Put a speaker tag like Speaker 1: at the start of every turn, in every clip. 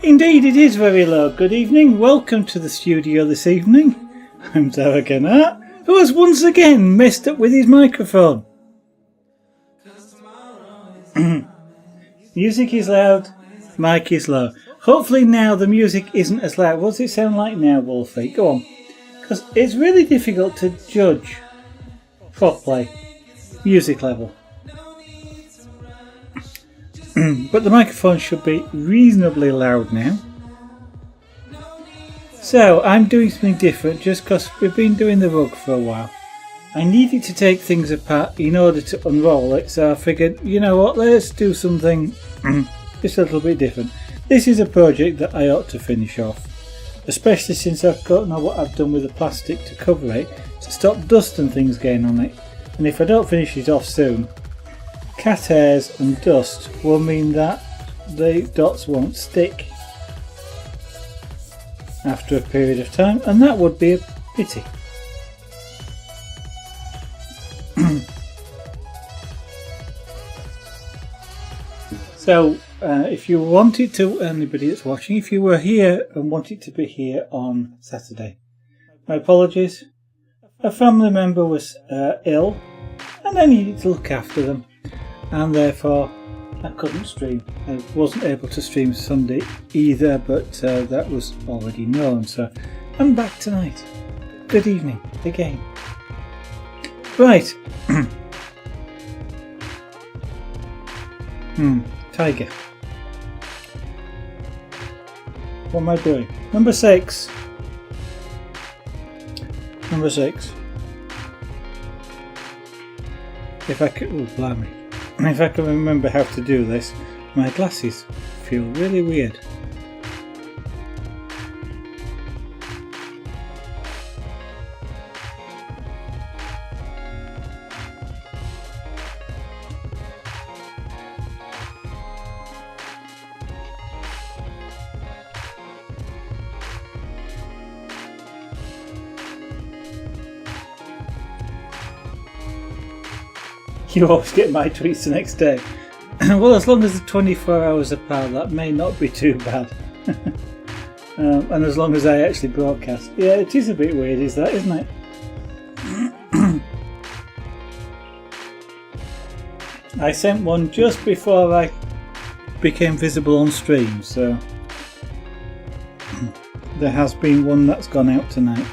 Speaker 1: Indeed, it is very low. Good evening. Welcome to the studio this evening. I'm Zara Gannett, who has once again messed up with his microphone. Music is loud, mic is low. Hopefully now the music isn't as loud. What does it sound like now, Wolfie? Go on. Because it's really difficult to judge properly music level. But the microphone should be reasonably loud now. So I'm doing something different just because we've been doing the rug for a while. I needed to take things apart in order to unroll it, so I figured, you know what, let's do something just a little bit different. This is a project that I ought to finish off, especially since I don't know what I've done with the plastic to cover it to stop dust and things getting on it. And if I don't finish it off soon, cat hairs and dust will mean that the dots won't stick after a period of time, and that would be a pity. So if you wanted to, anybody that's watching, if you were here and wanted to be here on Saturday, my apologies. A family member was ill and I needed to look after them, and therefore I couldn't stream. I wasn't able to stream Sunday either, but that was already known, so I'm back tonight. Good evening again. Right. Tiger. What am I doing? Number 6. Number 6. If I could, oh blimey. If I can remember how to do this, my glasses feel really weird. You always get my tweets the next day. Well, as long as they're 24 hours apart, that may not be too bad. And as long as I actually broadcast. Yeah, it is a bit weird, is that, isn't it? I sent one just before I became visible on stream, so there has been one that's gone out tonight.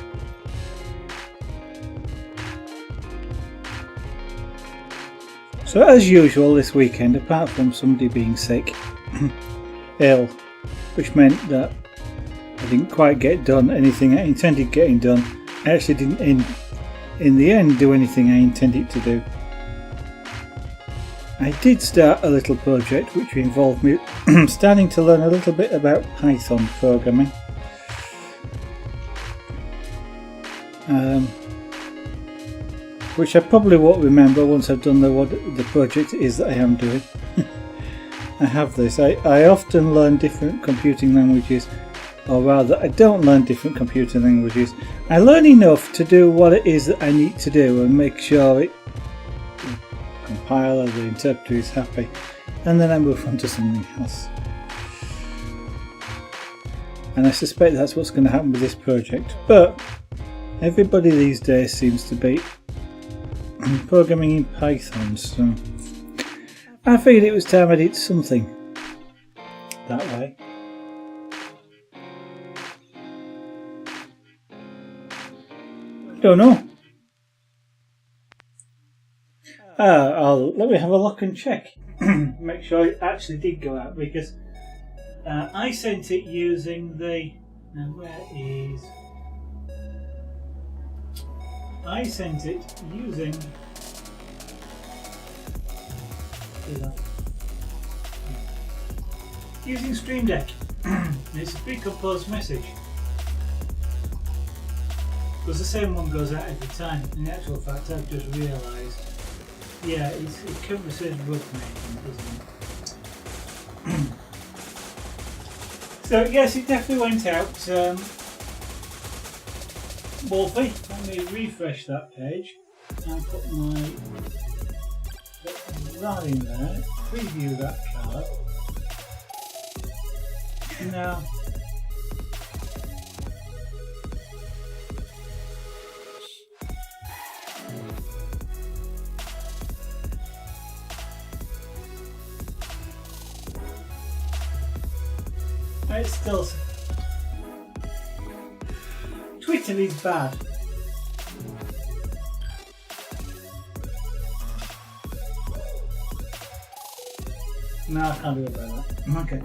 Speaker 1: So as usual this weekend, apart from somebody being sick, ill, which meant that I didn't quite get done anything I intended getting done, I actually didn't in the end do anything I intended to do. I did start a little project which involved me starting to learn a little bit about Python programming. Which I probably won't remember once I've done what the project is that I am doing. I have this. I often learn different computing languages, or rather I don't learn different computing languages. I learn enough to do what it is that I need to do and make sure the compiler, the interpreter is happy, and then I move on to something else. And I suspect that's what's going to happen with this project. But everybody these days seems to be programming in Python, so I figured it was time I did something that way. Don't know. Let me have a look and check. Make sure it actually did go out, because I sent it using the... Now where is... I sent it using... using Stream Deck. It's a pre-composed message. Because the same one goes out every time. In actual fact, I've just realised. Yeah, it currently says rug making, doesn't it? So yes, it definitely went out. Wolfie, let me refresh that page and put that in there. Preview that card. Now, it's still... Twitter is bad. No, I can't do it about that. Okay.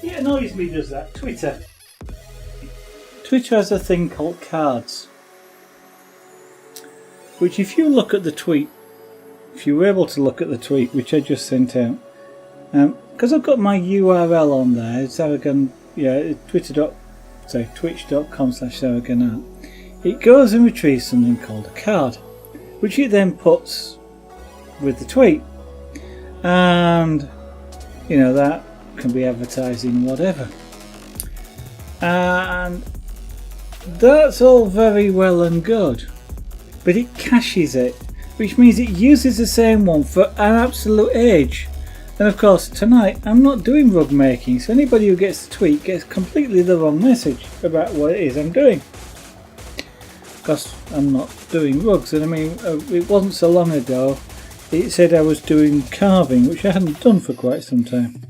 Speaker 1: It annoys me, does that. Twitter has a thing called cards, which if you look at the tweet, if you were able to look at the tweet which I just sent out, because I've got my URL on there, it's Aragon, twitch.com/AragonArt. It goes and retrieves something called a card, which it then puts with the tweet, and that can be advertising whatever, and that's all very well and good, but it caches it, which means it uses the same one for an absolute age. And of course tonight I'm not doing rug making, so anybody who gets the tweet gets completely the wrong message about what it is I'm doing, because I'm not doing rugs. And I mean, it wasn't so long ago it said I was doing carving, which I hadn't done for quite some time,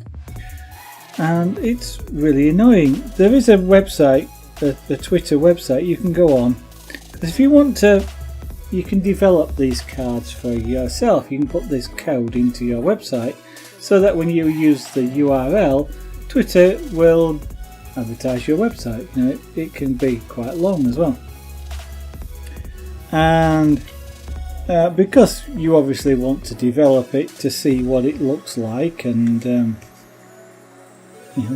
Speaker 1: and it's really annoying. There is a website, the Twitter website, you can go on, because if you want to, you can develop these cards for yourself. You can put this code into your website so that when you use the URL, Twitter will advertise your website. It can be quite long as well, and because you obviously want to develop it to see what it looks like and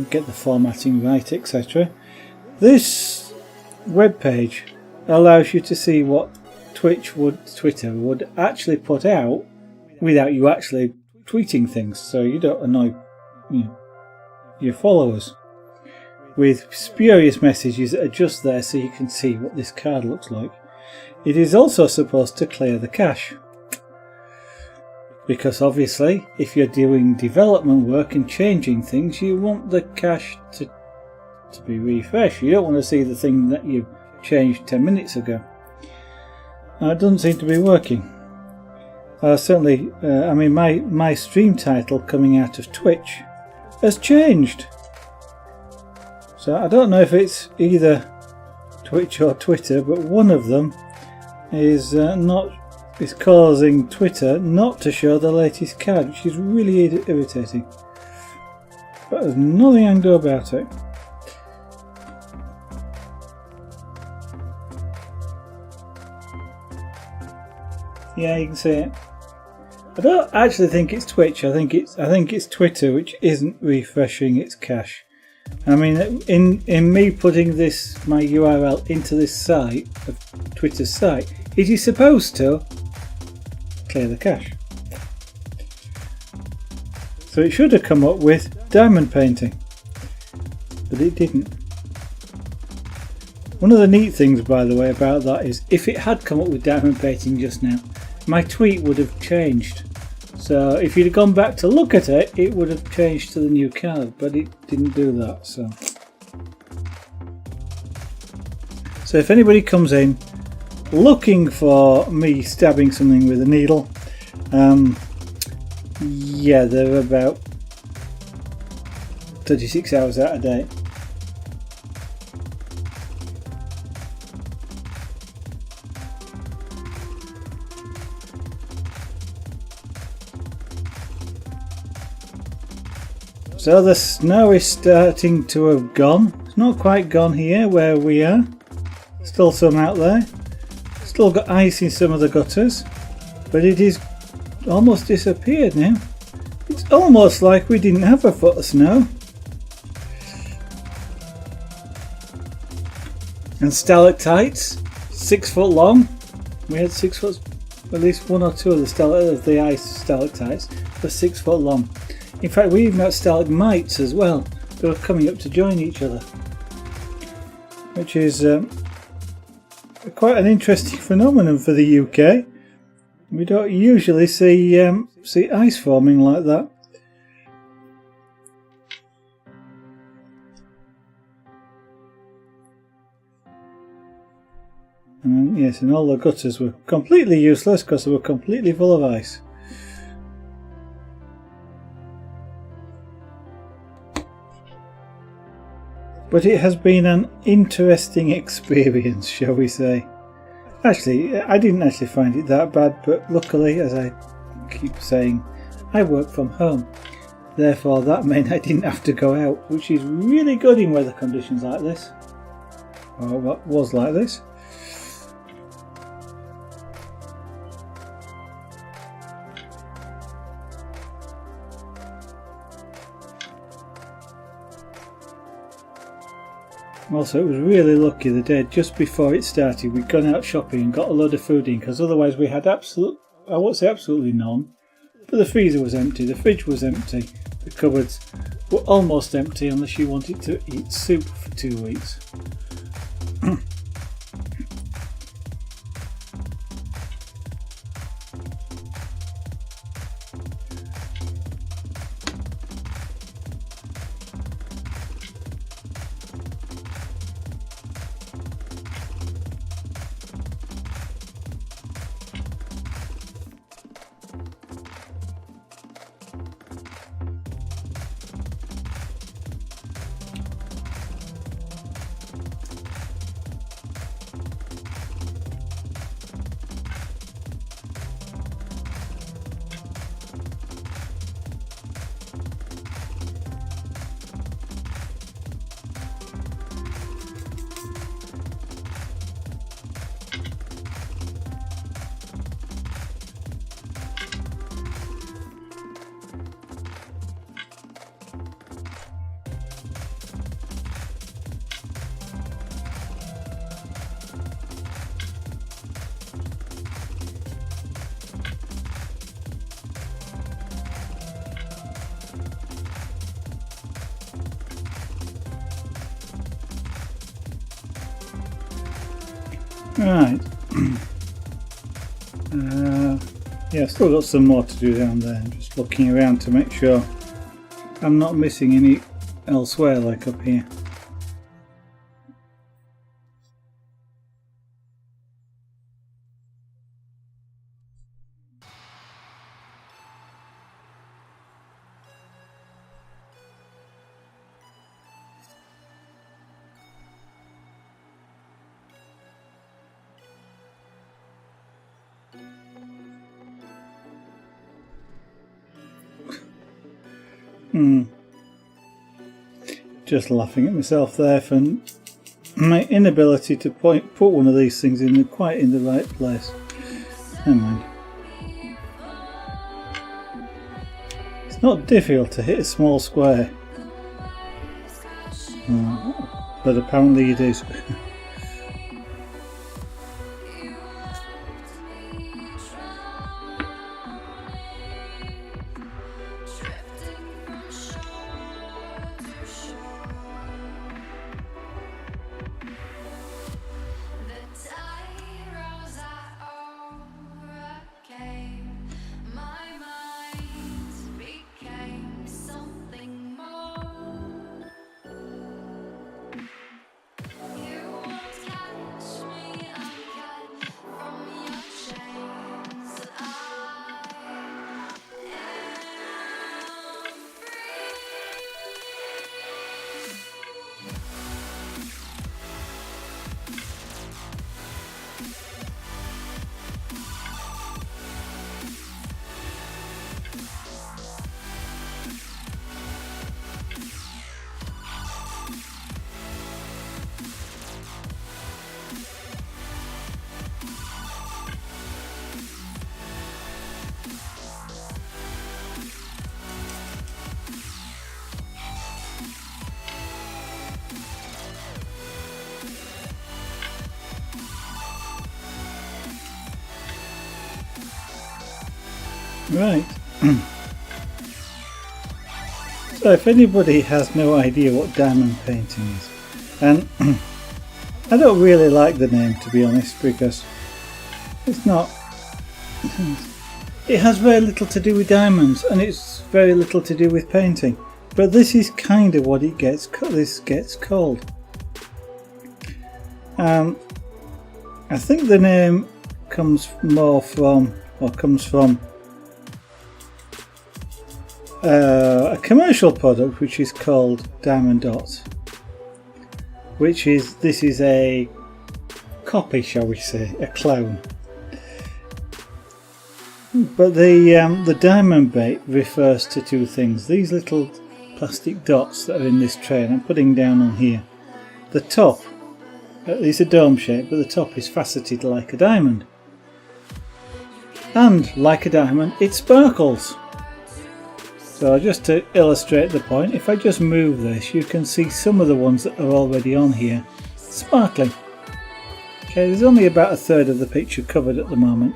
Speaker 1: get the formatting right, etc. This web page allows you to see what Twitter would actually put out without you actually tweeting things, so you don't annoy your followers with spurious messages that are just there so you can see what this card looks like. It is also supposed to clear the cache, because obviously if you're doing development work and changing things, you want the cache to be refreshed. You don't want to see the thing that you changed 10 minutes ago. It doesn't seem to be working. Certainly, my stream title coming out of Twitch has changed. So I don't know if it's either Twitch or Twitter, but one of them is causing Twitter not to show the latest card, which is really irritating. But there's nothing I can do about it. Yeah, you can see it. I don't actually think it's Twitch. I think it's Twitter which isn't refreshing its cache. I mean, in me putting my URL into this site, of Twitter's site, it is supposed to clear the cache. So it should have come up with diamond painting, but it didn't. One of the neat things, by the way, about that is if it had come up with diamond painting just now, my tweet would have changed. So if you'd have gone back to look at it, it would have changed to the new card, but it didn't do that. So if anybody comes in looking for me stabbing something with a needle, yeah, they're about 36 hours out of date. So the snow is starting to have gone. It's not quite gone here where we are. Still some out there. Still got ice in some of the gutters. But it is almost disappeared now. It's almost like we didn't have a foot of snow. And stalactites, 6 foot long. We had 6 foot, at least one or two of the ice stalactites were 6 foot long. In fact, we even got stalagmites as well. They were coming up to join each other, which is quite an interesting phenomenon for the UK. We don't usually see ice forming like that. And yes, and all the gutters were completely useless because they were completely full of ice. But it has been an interesting experience, shall we say. Actually, I didn't actually find it that bad, but luckily, as I keep saying, I work from home. Therefore, that meant I didn't have to go out, which is really good in weather conditions like this. Or what was like this. Also, it was really lucky the day just before it started we'd gone out shopping and got a load of food in, because otherwise we had I won't say absolutely none, but the freezer was empty, the fridge was empty, the cupboards were almost empty unless you wanted to eat soup for 2 weeks. Right. Yeah, still got some more to do down there. I'm just looking around to make sure I'm not missing any elsewhere like up here. Just laughing at myself there for my inability to put one of these things quite in the right place. Never mind. It's not difficult to hit a small square, but apparently it is. Right. So if anybody has no idea what diamond painting is, and I don't really like the name, to be honest, because it's not. It has very little to do with diamonds, and it's very little to do with painting. But this is kind of what it gets. This gets called. I think the name comes from a commercial product which is called Diamond Dots, this is a copy, shall we say, a clone. But the diamond bait refers to two things. These little plastic dots that are in this tray, and I'm putting down on here. The top, it's a dome shape, but the top is faceted like a diamond. And like a diamond, it sparkles. So just to illustrate the point, if I just move this, you can see some of the ones that are already on here sparkling. Okay, there's only about a third of the picture covered at the moment.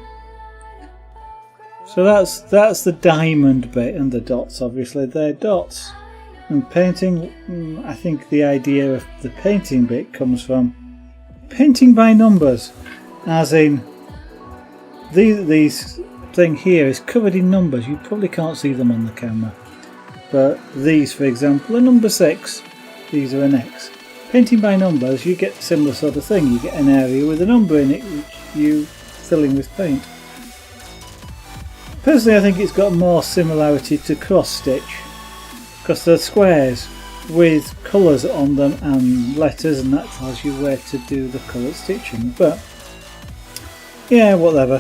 Speaker 1: So that's the diamond bit, and the dots, obviously they're dots. And painting, I think the idea of the painting bit comes from painting by numbers, as in these thing here is covered in numbers. You probably can't see them on the camera, but these, for example, are number 6. These are an X. Painting by numbers, you get a similar sort of thing. You get an area with a number in it which you fill in with paint. Personally, I think it's got more similarity to cross stitch, because they're squares with colours on them and letters, and that tells you where to do the coloured stitching. But yeah, whatever.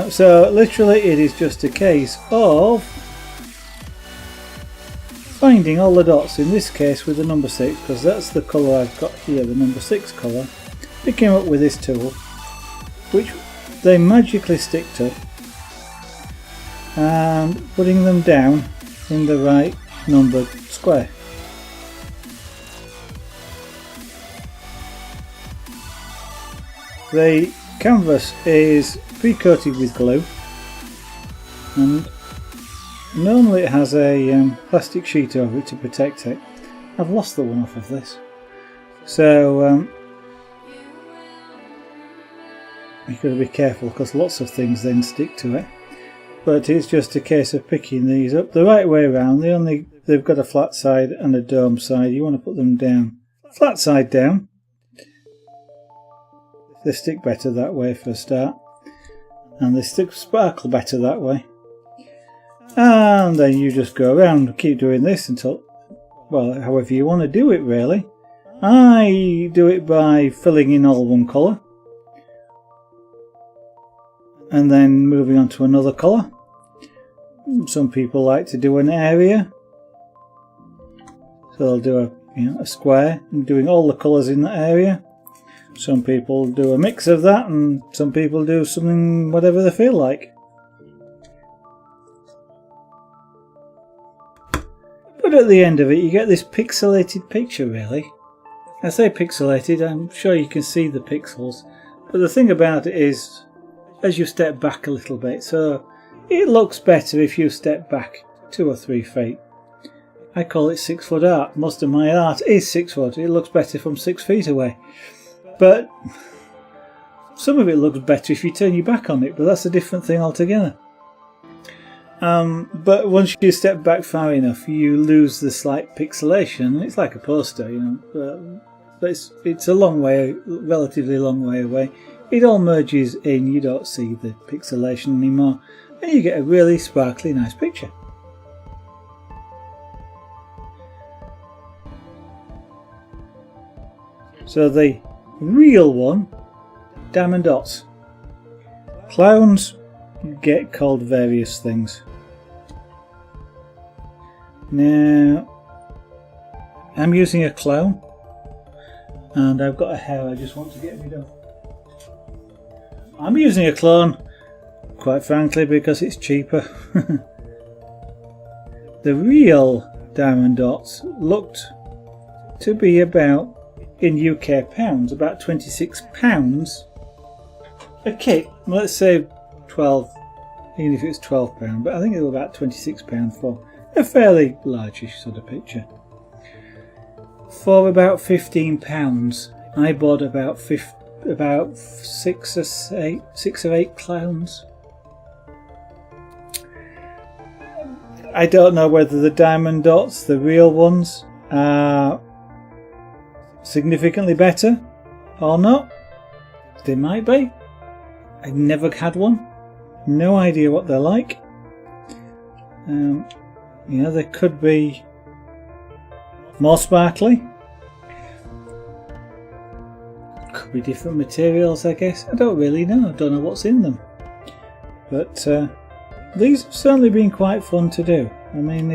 Speaker 1: So literally it is just a case of finding all the dots, in this case with the number 6, because that's the colour I've got here, the number 6 colour. They came up with this tool which they magically stick to, and putting them down in the right numbered square. The canvas is pre-coated with glue, and normally it has a plastic sheet over it to protect it. I've lost the one off of this, so you've got to be careful because lots of things then stick to it. But it's just a case of picking these up the right way around. They've got a flat side and a dome side. You want to put them down flat side down. They stick better that way for a start, and they sparkle better that way. And then you just go around and keep doing this until, well, however you want to do it really. I do it by filling in all one colour and then moving on to another colour. Some people like to do an area, so they'll do a square and doing all the colours in that area. Some people do a mix of that, and some people do something whatever they feel like. But at the end of it you get this pixelated picture really. I say pixelated, I'm sure you can see the pixels, but the thing about it is, as you step back a little bit, so it looks better if you step back 2 or 3 feet. I call it 6 foot art. Most of my art is 6 foot. It looks better from 6 feet away. But some of it looks better if you turn your back on it, but that's a different thing altogether. But once you step back far enough, you lose the slight pixelation. It's like a poster, but it's a long way, relatively long way away. It all merges in, you don't see the pixelation anymore, and you get a really sparkly nice picture. So the real one, diamond dots. Clowns get called various things. Now I'm using a clown, and I've got a hair I just want to get rid of. I'm using a clone, quite frankly, because it's cheaper. The real diamond dots looked to be about, in UK pounds, about £26 a kit. Let's say 12, even if it's £12, but I think it was about £26 for a fairly largish sort of picture. For about £15, I bought about 6 or 8 clowns. I don't know whether the diamond dots, the real ones, are significantly better or not. They might be. I've never had one. No idea what they're like. They could be more sparkly. Could be different materials, I guess. I don't really know. I don't know what's in them. But these have certainly been quite fun to do. I mean,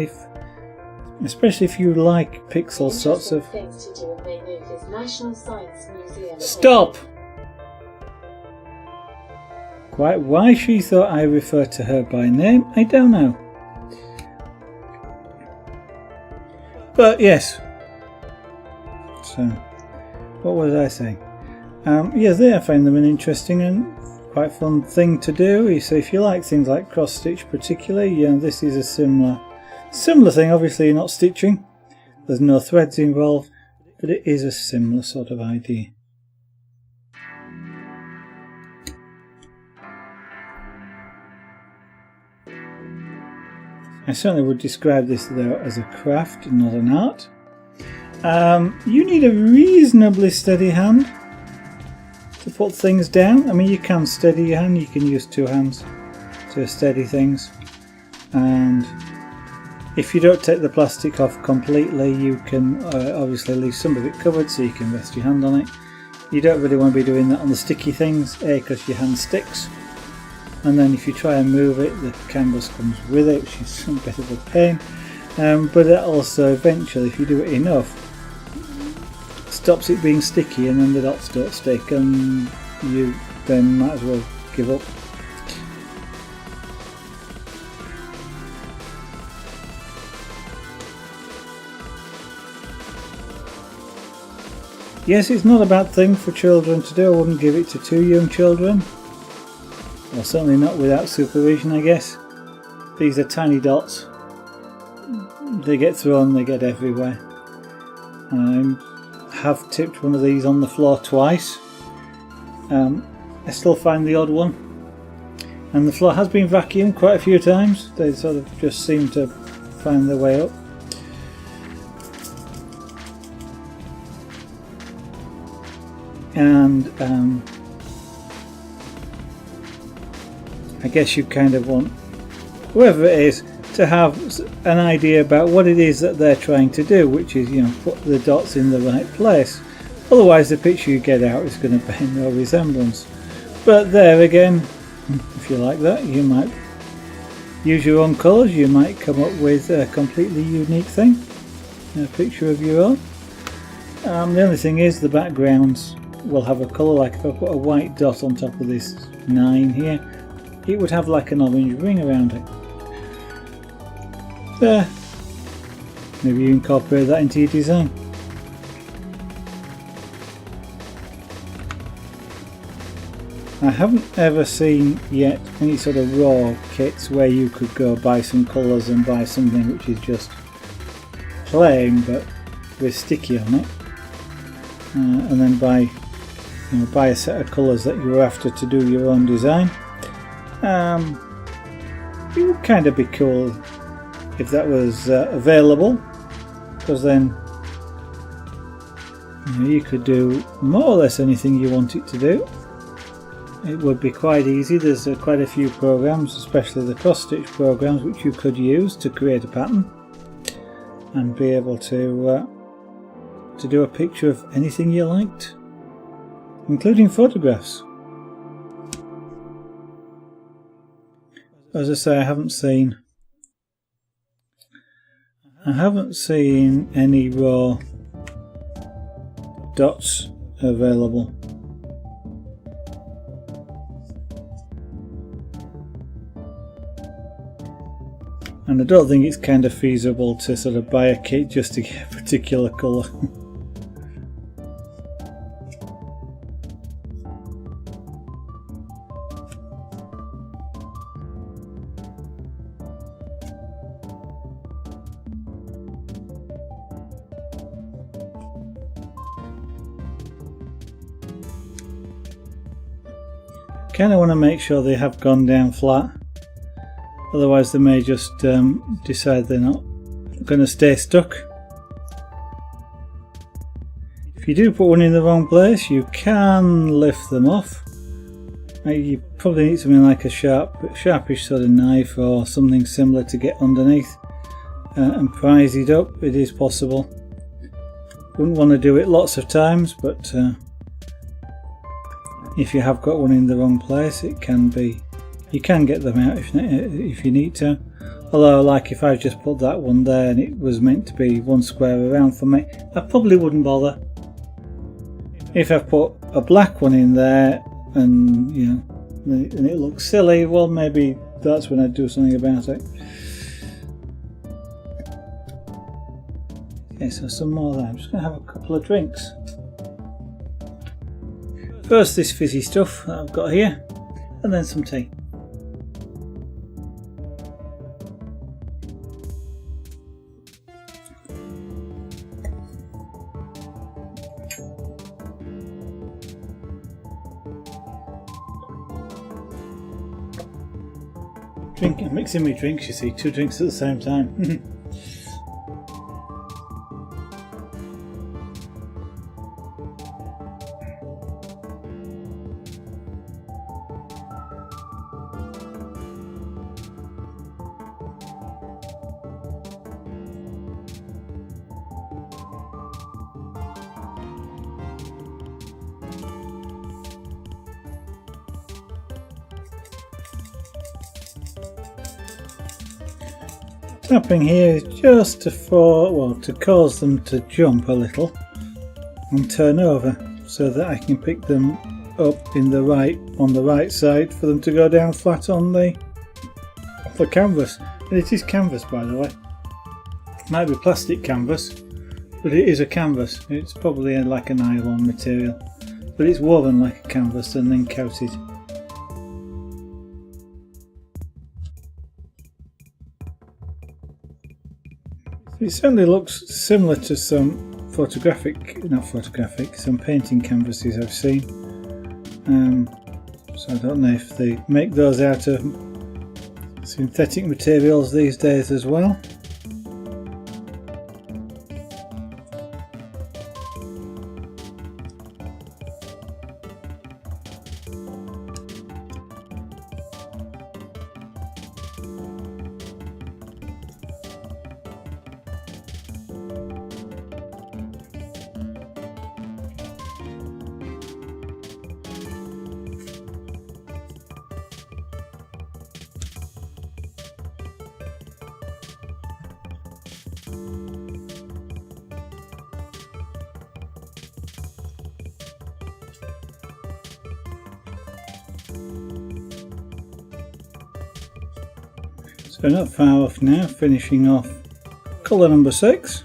Speaker 1: especially if you like pixel sorts of...
Speaker 2: things to do in Maynooth's National Science Museum.
Speaker 1: Stop! Quite why she thought I referred to her by name, I don't know. But yes. So, what was I saying? Yes, I find them an interesting and quite fun thing to do. So if you like things like cross stitch particularly, this is a similar thing. Obviously you're not stitching, there's no threads involved, but it is a similar sort of idea. I certainly would describe this though as a craft, not an art. You need a reasonably steady hand to put things down. I mean, you can steady your hand, you can use 2 hands to steady things, and if you don't take the plastic off completely, you can obviously leave some of it covered so you can rest your hand on it. You don't really want to be doing that on the sticky things, because your hand sticks, and then if you try and move it, the canvas comes with it, which is a bit of a pain. But it also eventually, if you do it enough, stops it being sticky, and then the dots don't stick, and you then might as well give up. Yes, it's not a bad thing for children to do. I wouldn't give it to too young children, or certainly not without supervision, I guess. These are tiny dots. They get thrown, they get everywhere. I have tipped one of these on the floor twice. I still find the odd one, and the floor has been vacuumed quite a few times. They sort of just seem to find their way up. And I guess you kind of want whoever it is to have an idea about what it is that they're trying to do, which is, put the dots in the right place. Otherwise the picture you get out is going to bear no resemblance. But there again, if you like that, you might use your own colours, you might come up with a completely unique thing, a picture of your own. The only thing is the backgrounds will have a colour. Like if I put a white dot on top of this 9 here, it would have like an orange ring around it. There. Maybe you incorporate that into your design. I haven't ever seen yet any sort of raw kits where you could go buy some colours and buy something which is just plain but with sticky on it, and then buy a set of colours that you're after to do your own design. It would kind of be cool if that was available, because then you could do more or less anything you want it to do. It would be quite easy. There's quite a few programs, especially the cross stitch programs, which you could use to create a pattern and be able to do a picture of anything you liked, including photographs. As I say, I haven't seen any raw dots available. And I don't think it's kind of feasible to sort of buy a kit just to get a particular colour. Kind of want to make sure they have gone down flat, otherwise they may just decide they're not going to stay stuck. If you do put one in the wrong place, you can lift them off. You probably need something like a sharpish sort of knife or something similar to get underneath and prise it up. It is possible. Wouldn't want to do it lots of times, but if you have got one in the wrong place, it can be. You can get them out if you need to. Although, like if I just put that one there and it was meant to be one square around for me, I probably wouldn't bother. If I've put a black one in there and and it looks silly, well, maybe that's when I'd do something about it. Okay, so some more there. I'm just going to have a couple of drinks. First this fizzy stuff that I've got here, and then some tea. Mixing my drinks, you see, 2 drinks at the same time. Tapping here is just to cause them to jump a little and turn over, so that I can pick them up on the right side for them to go down flat on the canvas. And it is canvas, by the way. It might be plastic canvas, but it is a canvas. It's probably like a nylon material, but it's woven like a canvas and then coated. It certainly looks similar to some some painting canvases I've seen. So I don't know if they make those out of synthetic materials these days as well. So not far off now, finishing off colour number 6.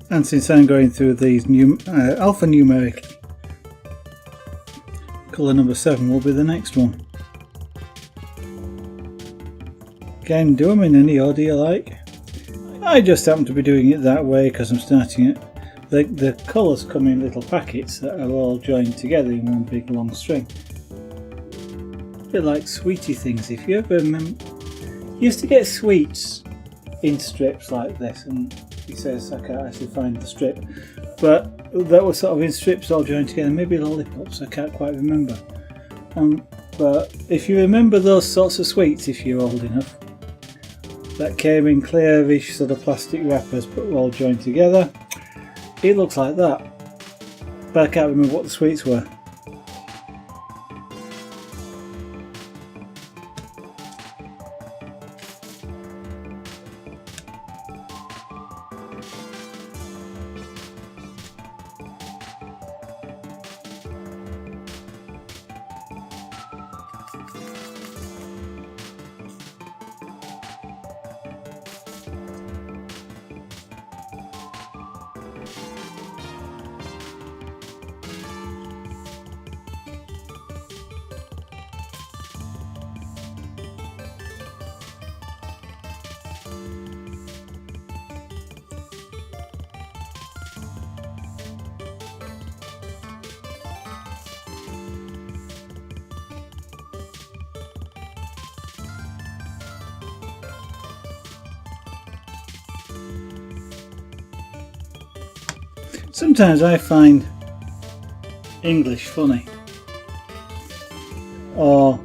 Speaker 1: And since I'm going through these alphanumerically, colour number 7 will be the next one. Again, do them in any order you like. I just happen to be doing it that way because I'm starting it. The colours come in little packets that are all joined together in one big long string. A bit like sweetie things. If you ever remember, you used to get sweets in strips like this, and he says I can't actually find the strip, but that was sort of in strips all joined together. Maybe lollipops, I can't quite remember. But if you remember those sorts of sweets, if you're old enough, that came in clearish sort of plastic wrappers but all joined together, it looks like that, but I can't remember what the sweets were. Sometimes I find English funny, or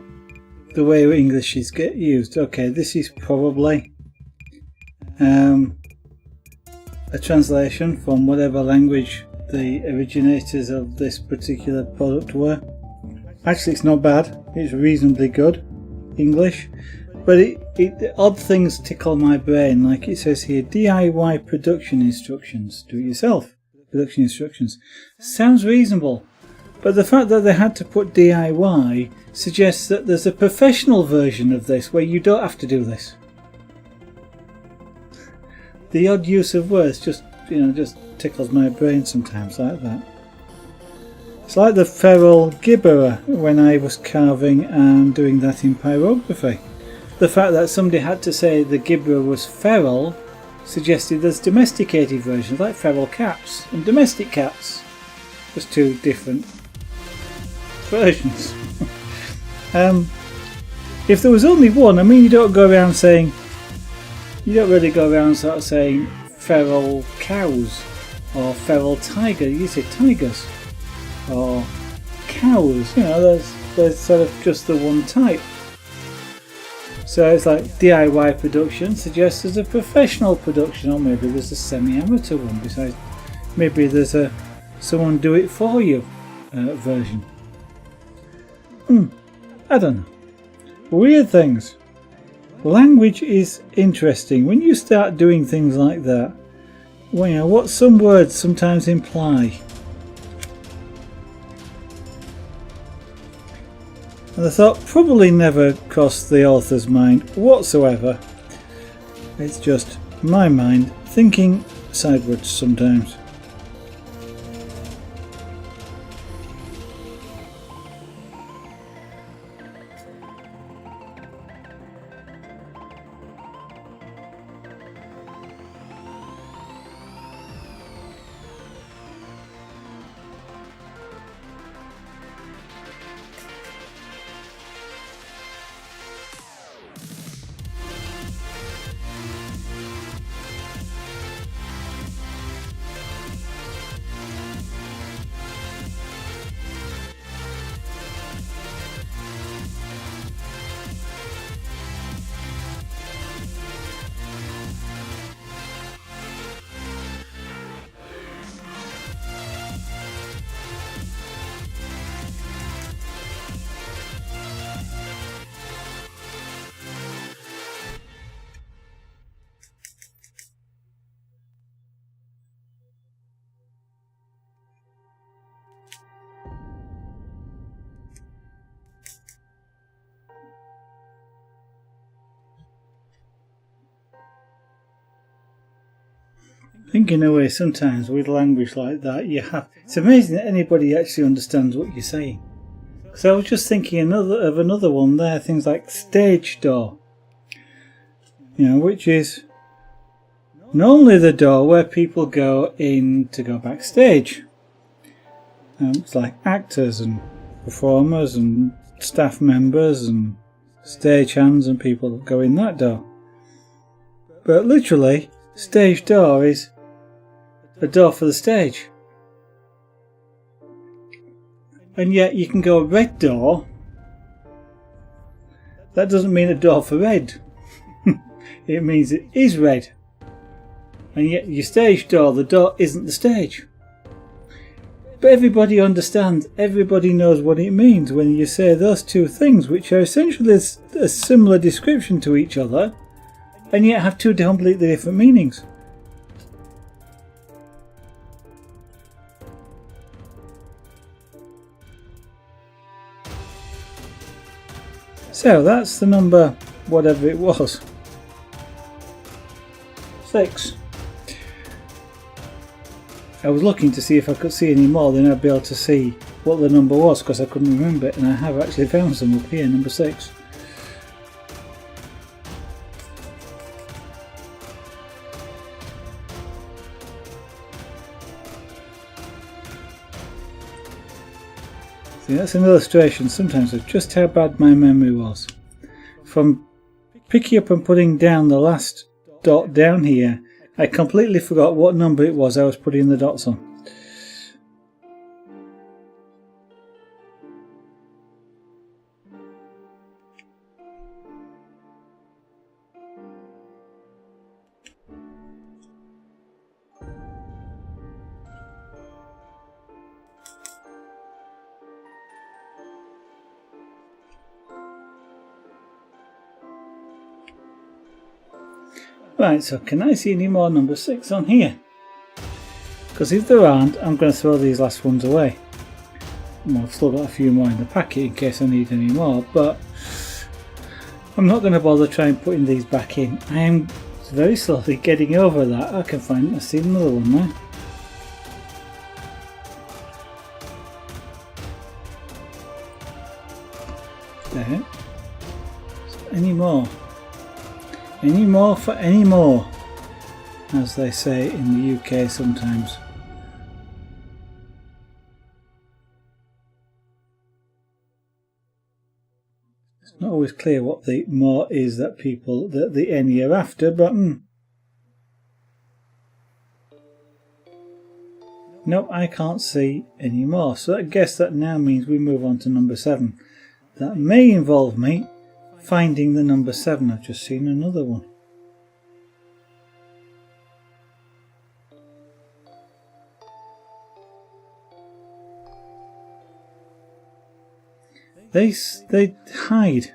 Speaker 1: the way English is get used. Okay, this is probably a translation from whatever language the originators of this particular product were. Actually, it's not bad. It's reasonably good English, but the odd things tickle my brain. Like it says here, DIY production instructions. Do it yourself. Production instructions. Sounds reasonable, but the fact that they had to put DIY suggests that there's a professional version of this where you don't have to do this. The odd use of words just tickles my brain sometimes like that. It's like the feral gibberer when I was carving and doing that in pyrography. The fact that somebody had to say the gibberer was feral suggested there's domesticated versions like feral cats and domestic cats. Just two different versions. If there was only one, I mean, you don't really go around sort of saying feral cows or feral tiger. You say tigers or cows. There's sort of just the one type. So it's like DIY production suggests there's a professional production, or maybe there's a semi-amateur one. Besides, maybe there's a someone do it for you version. I don't know. Weird things. Language is interesting. When you start doing things like that, what some words sometimes imply. And the thought probably never crossed the author's mind whatsoever. It's just my mind thinking sideways sometimes. Thinking away sometimes with language like that, it's amazing that anybody actually understands what you're saying. So I was just thinking of another one there, things like stage door, which is normally the door where people go in to go backstage. It's like actors and performers and staff members and stagehands and people that go in that door. But literally, stage door is a door for the stage. And yet you can go red door. That doesn't mean a door for red. It means it is red. And yet your stage door, the door isn't the stage. But everybody understands, everybody knows what it means when you say those two things, which are essentially a similar description to each other, and yet have two completely different meanings. So that's the number, whatever it was. 6. I was looking to see if I could see any more, then I'd be able to see what the number was, because I couldn't remember it, and I have actually found some up here, number 6. See, that's an illustration sometimes of just how bad my memory was. From picking up and putting down the last dot down here, I completely forgot what number it was I was putting the dots on. Right, so can I see any more number 6 on here? Because if there aren't, I'm going to throw these last ones away. Well, I've still got a few more in the packet in case I need any more, but I'm not going to bother trying putting these back in. I am very slowly getting over that. I see another one there. There. So any more? Any more for any more, as they say in the UK sometimes. It's not always clear what the more is that the any are after, but no, I can't see any more. So I guess that now means we move on to number 7. That may involve me finding the number 7. I've just seen another one. They hide.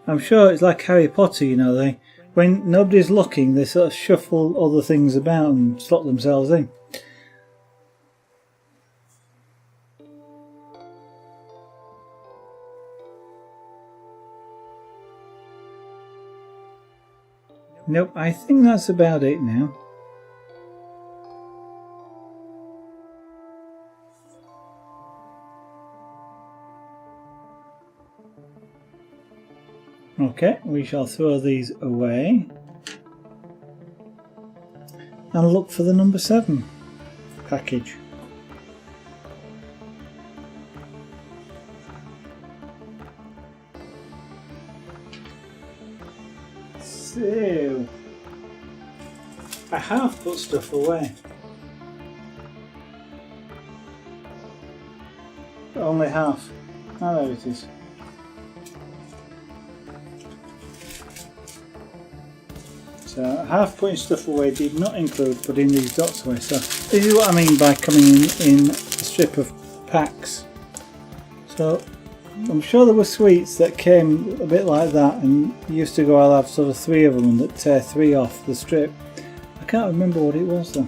Speaker 1: I'm sure it's like Harry Potter, you know, when nobody's looking, they sort of shuffle other things about and slot themselves in. Nope, I think that's about it now. Okay, we shall throw these away and look for the number 7 package. So, I have put stuff away, but only half. Ah, there it is. So half putting stuff away did not include putting these dots away. So this is what I mean by coming in a strip of packs. So I'm sure there were sweets that came a bit like that, and used to go, I'll have sort of 3 of them that tear 3 off the strip. I can't remember what it was though.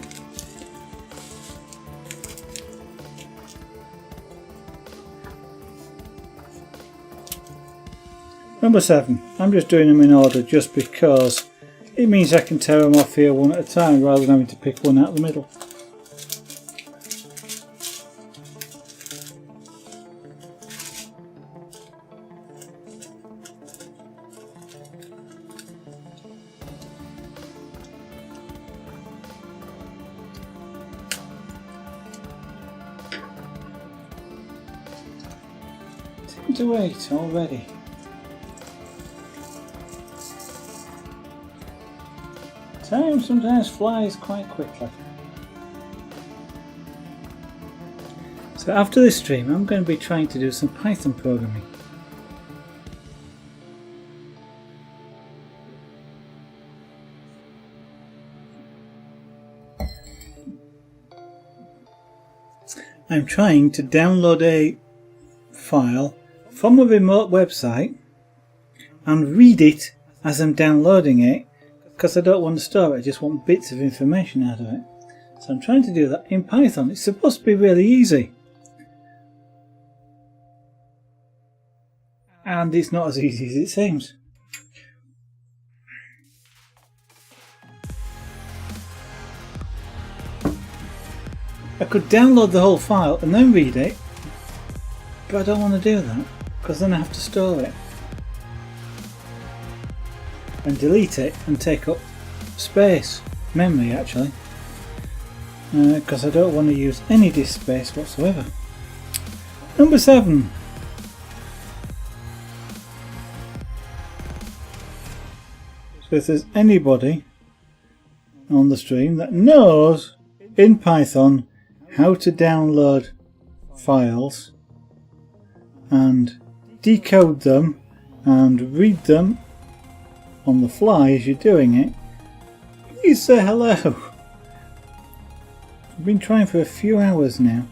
Speaker 1: Number 7. I'm just doing them in order just because it means I can tear them off here one at a time rather than having to pick one out of the middle. To 8 already. Time sometimes flies quite quickly. So after this stream I'm going to be trying to do some Python programming. I'm trying to download a file from a remote website and read it as I'm downloading it, because I don't want to store it, I just want bits of information out of it. So I'm trying to do that in Python. It's supposed to be really easy, and it's not as easy as it seems. I could download the whole file and then read it, but I don't want to do that because then I have to store it and delete it and take up space, memory actually, because I don't want to use any disk space whatsoever. Number 7. So if there's anybody on the stream that knows in Python how to download files and decode them and read them on the fly as you're doing it, please say hello. I've been trying for a few hours now.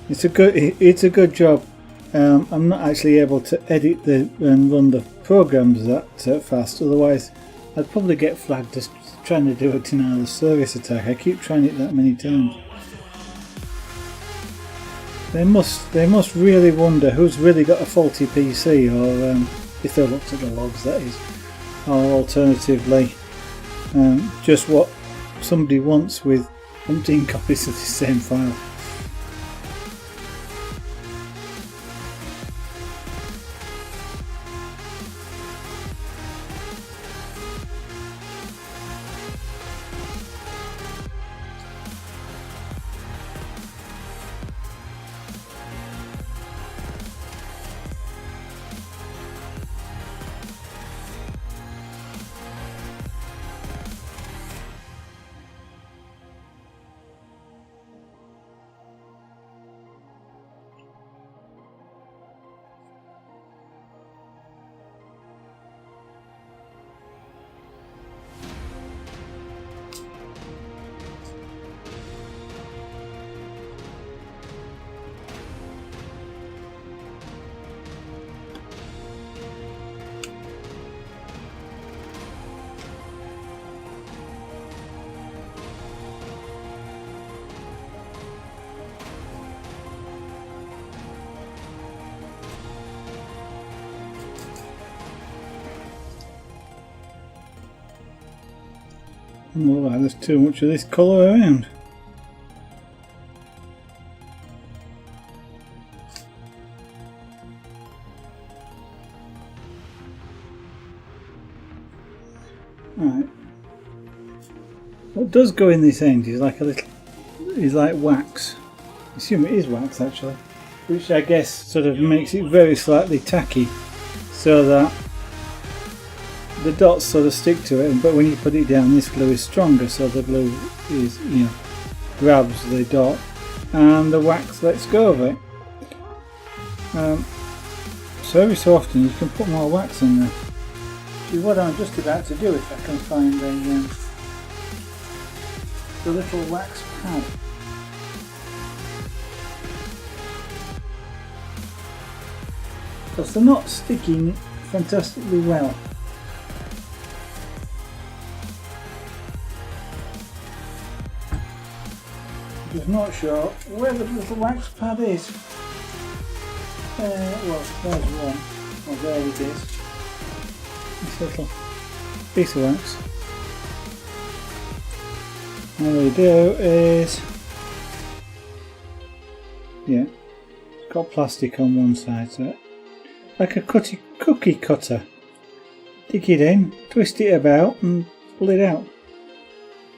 Speaker 1: It's a good job. I'm not actually able to edit and run the programs that fast, otherwise I'd probably get flagged just trying to do a denial of service attack. I keep trying it that many times. They must really wonder who's really got a faulty PC, or if they looked at the logs, that is, or alternatively just what somebody wants with umpteen copies of the same file. Look like there's too much of this colour around. Right. What does go in this end is like wax. I assume it is wax actually, which I guess sort of makes it very slightly tacky, so that the dots sort of stick to it, but when you put it down, this glue is stronger, so the glue is, grabs the dot and the wax lets go of it. So every so often you can put more wax in there. See, what I'm just about to do, if I can find the little wax pad. Because they're not sticking fantastically well. Just not sure where the little wax pad is. Well, there's one. Oh, there it is. This little piece of wax. All we do is, yeah, got plastic on one side, so like a cookie cutter. Dig it in, twist it about, and pull it out.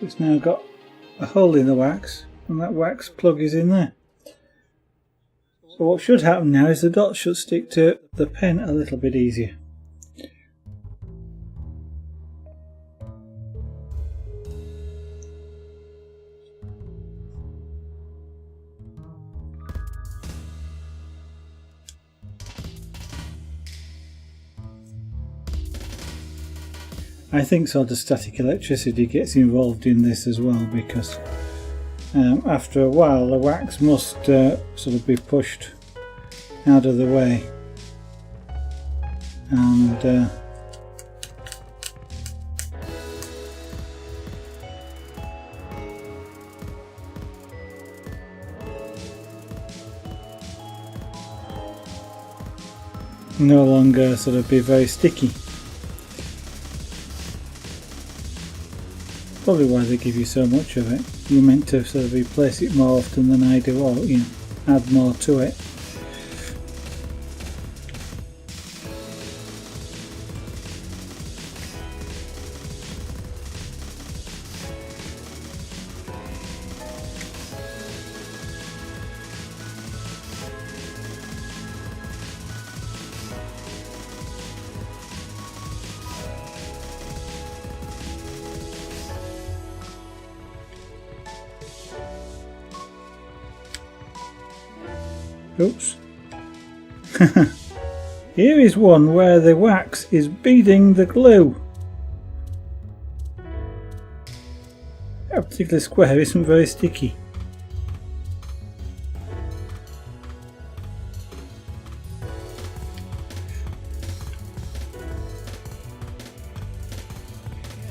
Speaker 1: It's now got a hole in the wax, and that wax plug is in there. So what should happen now is the dots should stick to the pen a little bit easier. I think sort of static electricity gets involved in this as well, because after a while the wax must sort of be pushed out of the way, and no longer sort of be very sticky. Probably why they give you so much of it. You're meant to sort of replace it more often than I do, or add more to it. Oops. Here is one where the wax is beading the glue. That particular square isn't very sticky.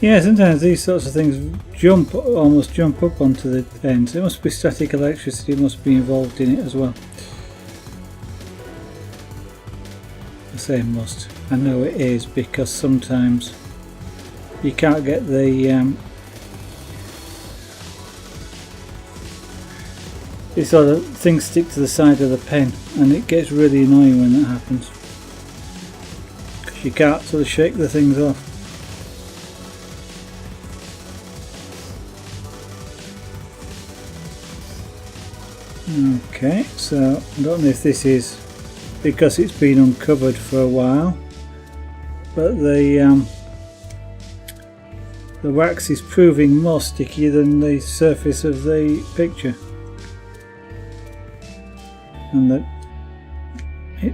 Speaker 1: Yeah, sometimes these sorts of things almost jump up onto the pen, so it must be static electricity must be involved in it as well. I say must. I know it is, because sometimes you can't get the this sort of thing stick to the side of the pen, and it gets really annoying when that happens because you can't sort of shake the things off. Okay, so I don't know if this is because it's been uncovered for a while, but the wax is proving more sticky than the surface of the picture, and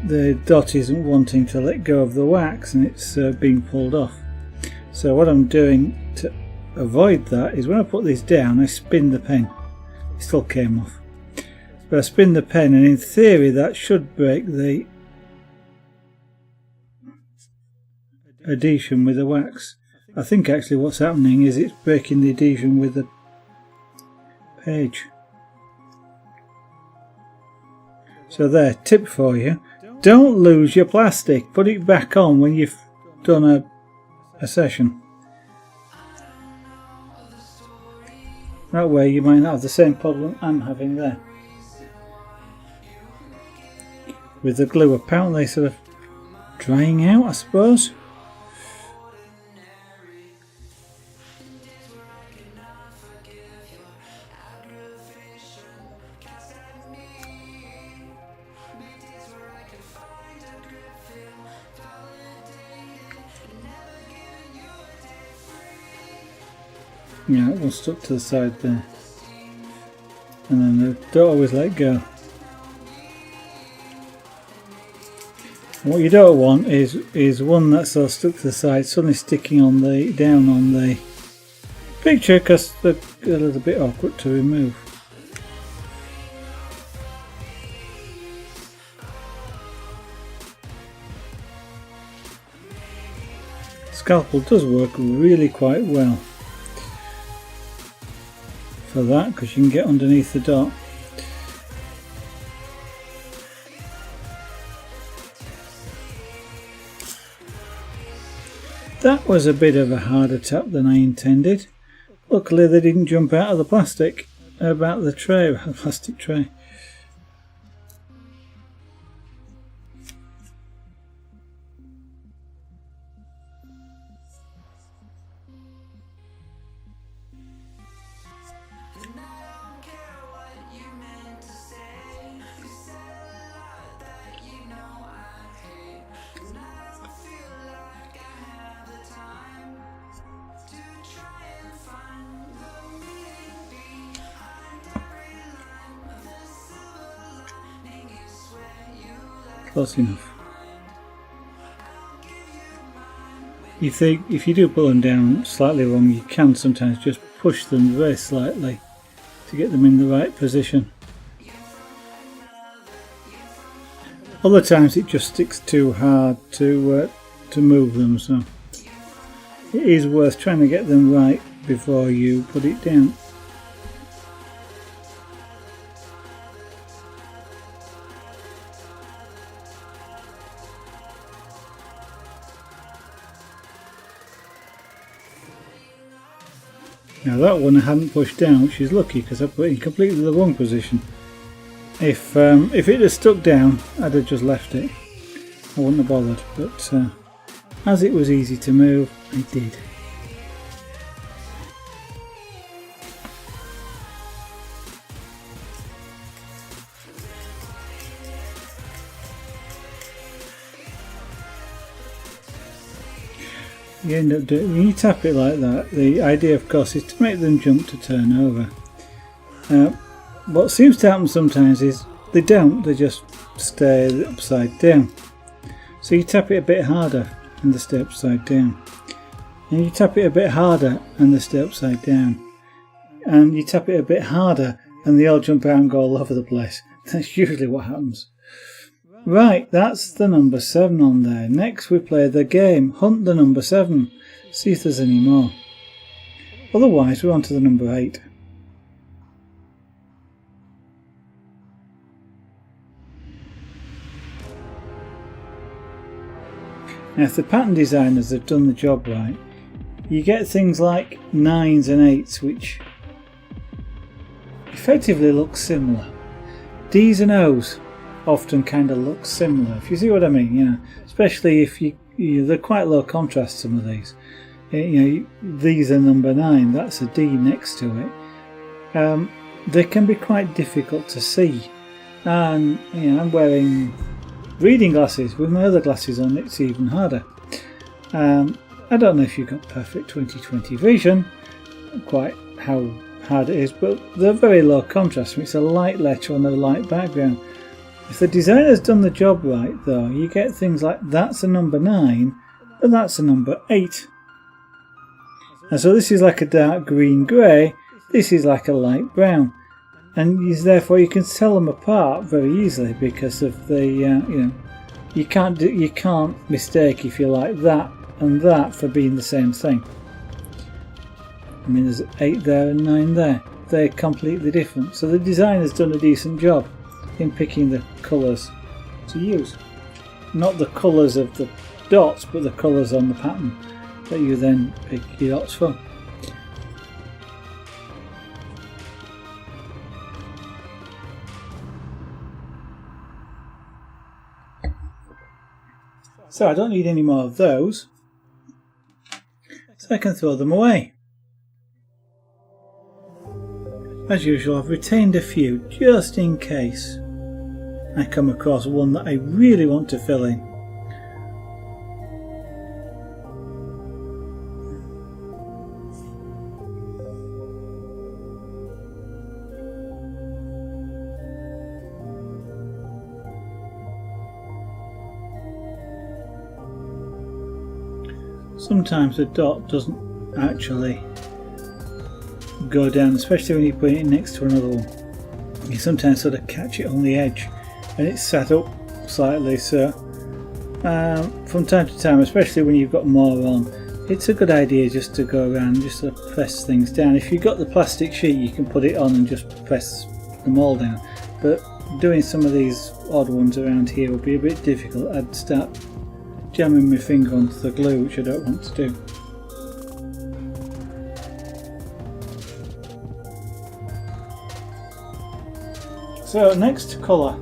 Speaker 1: the dot isn't wanting to let go of the wax, and it's being pulled off. So what I'm doing to avoid that is when I put this down, I spin the pen. It still came off. But I spin the pen, and in theory that should break the adhesion with the wax. I think actually what's happening is it's breaking the adhesion with the page. So there, tip for you, don't lose your plastic, put it back on when you've done a session. That way you might not have the same problem I'm having there with the glue apparently sort of drying out, I suppose. Yeah, it was stuck to the side there, and then they don't always let go. What you don't want is one that's sort of stuck to the side suddenly sticking on down on the picture, because they're a little bit awkward to remove. Scalpel does work really quite well for that, because you can get underneath the dot. That was a bit of a harder tap than I intended. Luckily they didn't jump out of the plastic, about the tray, the plastic tray. Close enough. If you do pull them down slightly wrong, you can sometimes just push them very slightly to get them in the right position. Other times it just sticks too hard to move them, so it is worth trying to get them right before you put it down. Now that one I hadn't pushed down, which is lucky because I put it in completely the wrong position. If it had stuck down, I'd have just left it. I wouldn't have bothered, but as it was easy to move, I did. You end up doing, when you tap it like that, the idea of course is to make them jump to turn over. What seems to happen sometimes is they don't, they just stay upside down. So you tap it a bit harder and they stay upside down. And you tap it a bit harder and they stay upside down. And you tap it a bit harder and they all jump out and go all over the place. That's usually what happens. Right, that's the number 7 on there. Next we play the game, Hunt the number 7. See if there's any more. Otherwise we're on to the number 8. Now if the pattern designers have done the job right, you get things like 9s and 8s which effectively look similar. D's and O's often kind of look similar, if you see what I mean, you know, especially if they're quite low contrast, some of these. You know, these are number 9, that's a D next to it. They can be quite difficult to see, and you know, I'm wearing reading glasses. With my other glasses on it's even harder. I don't know if you've got perfect 20/20 vision, quite how hard it is, but they're very low contrast. It's a light letter on a light background. If the designer's done the job right though, you get things like that's a number 9 and that's a number 8. And so this is like a dark green grey, this is like a light brown, and therefore you can tell them apart very easily because of the you know, you can't mistake, if you like, that and that for being the same thing. I mean, there's 8 there and 9 there. They're completely different. So the designer's done a decent job in picking the colours to use. Not the colours of the dots, but the colours on the pattern that you then pick your dots from. So I don't need any more of those, so I can throw them away. As usual, I've retained a few just in case I come across one that I really want to fill in. Sometimes the dot doesn't actually go down, especially when you put it next to another one. You sometimes sort of catch it on the edge and it's sat up slightly, so from time to time, especially when you've got more on, it's a good idea just to go around and just sort of press things down. If you've got the plastic sheet, you can put it on and just press them all down, but doing some of these odd ones around here would be a bit difficult. I'd start jamming my finger onto the glue, which I don't want to do. So next colour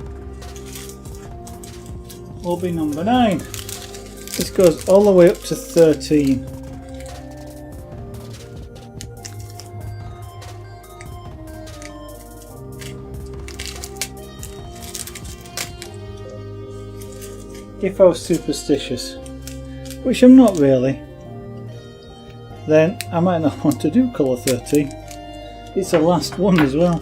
Speaker 1: will be number 9. This goes all the way up to 13. If I was superstitious, which I'm not really, then I might not want to do colour 13. It's the last one as well.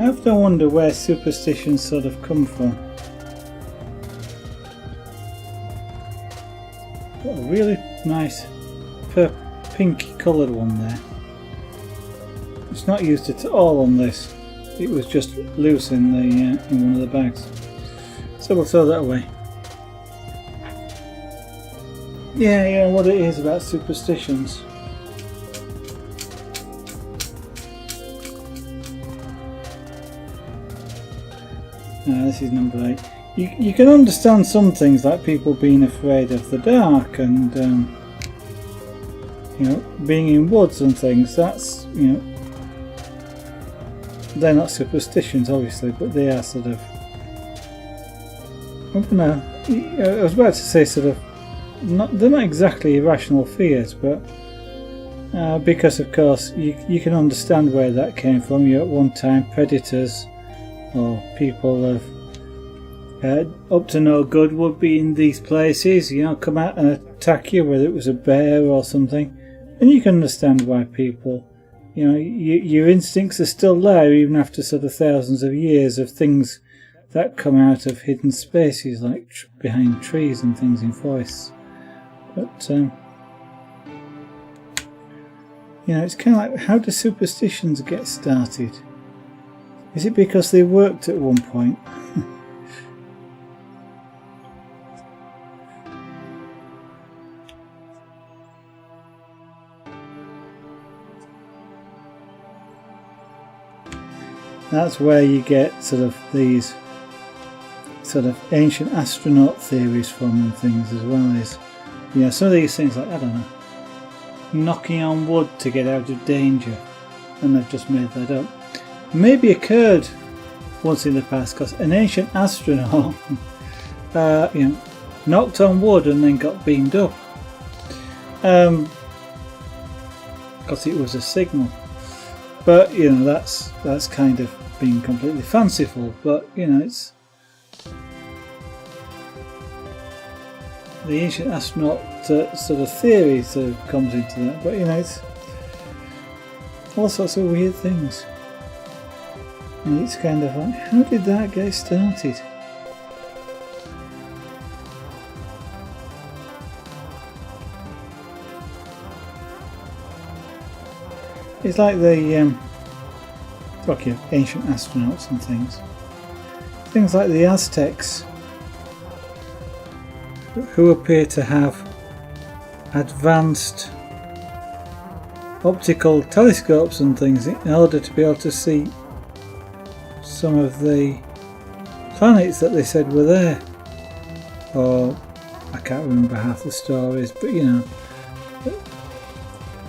Speaker 1: I often wonder where superstitions sort of come from. Got a really nice pinky coloured one there. It's not used at all on this. It was just loose in the in one of the bags. So we'll throw that away. Yeah, what it is about superstitions. This is number 8. You can understand some things like people being afraid of the dark and you know, being in woods and things. That's, you know, they're not superstitions obviously, but they are sort of, I don't know, I was about to say sort of, they're not exactly irrational fears, but because of course you can understand where that came from. You at one time predators or people of up to no good would be in these places, come out and attack you, whether it was a bear or something. And you can understand why people, your instincts are still there even after sort of thousands of years of things that come out of hidden spaces like behind trees and things in forests. But it's kind of like, how do superstitions get started? Is it because they worked at one point? That's where you get sort of these sort of ancient astronaut theories from and things, as well as some of these things like, I don't know, knocking on wood to get out of danger, and I've just made that up, maybe occurred once in the past because an ancient astronaut knocked on wood and then got beamed up because it was a signal. But that's kind of being completely fanciful. But it's the ancient astronaut sort of theory sort of comes into that. But it's all sorts of weird things. And it's kind of like, how did that get started? It's like the ancient astronauts and things. Things like the Aztecs, who appear to have advanced optical telescopes and things in order to be able to see some of the planets that they said were there. Or I can't remember half the stories, but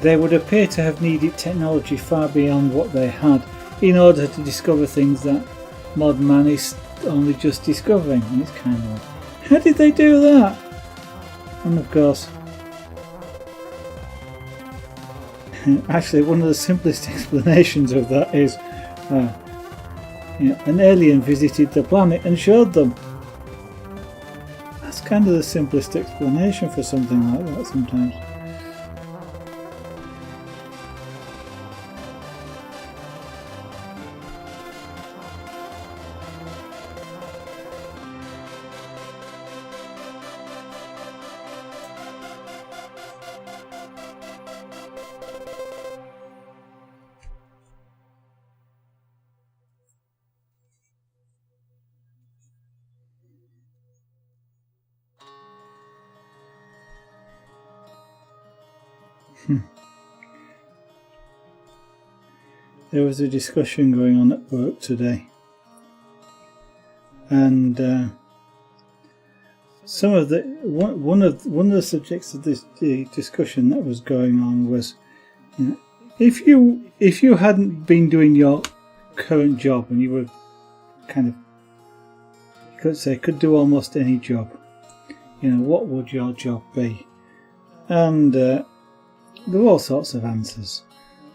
Speaker 1: they would appear to have needed technology far beyond what they had in order to discover things that modern man is only just discovering. And it's kind of like, how did they do that? And of course, actually one of the simplest explanations of that is an alien visited the planet and showed them. That's kind of the simplest explanation for something like that sometimes. There was a discussion going on at work today, and some of the one of the subjects of the discussion that was going on was, if you hadn't been doing your current job and you were kind of, could do almost any job, what would your job be? And there were all sorts of answers.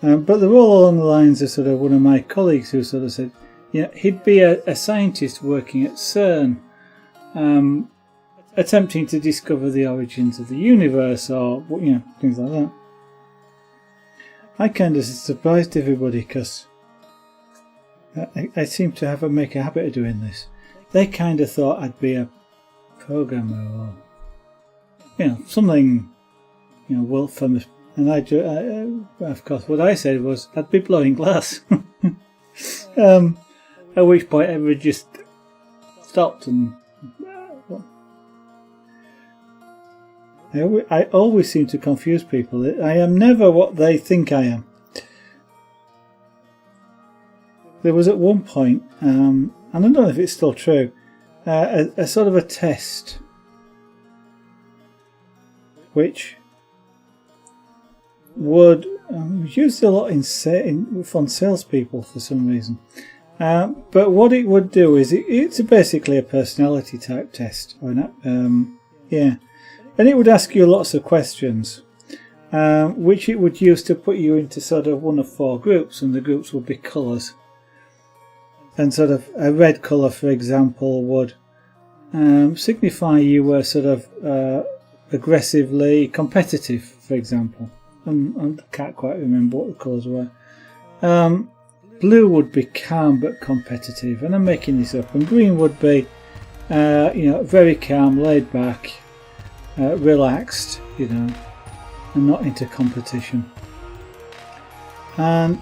Speaker 1: But they're all along the lines of sort of one of my colleagues who sort of said, he'd be a scientist working at CERN, attempting to discover the origins of the universe, or things like that. I kind of surprised everybody because I seem to make a habit of doing this. They kind of thought I'd be a programmer or something, world famous. And of course, what I said was I'd be blowing glass. At which point everyone just stopped and. I always seem to confuse people. I am never what they think I am. There was at one point, and I don't know if it's still true, a sort of a test, which would used a lot from salespeople for some reason. But what it would do is it's basically a personality type test, and it would ask you lots of questions, which it would use to put you into sort of one of four groups, and the groups would be colours. and sort of a red colour, for example, would signify you were sort of aggressively competitive, for example. I can't quite remember what the colours were. Blue would be calm but competitive, and I'm making this up. And green would be, very calm, laid back, relaxed, and not into competition. And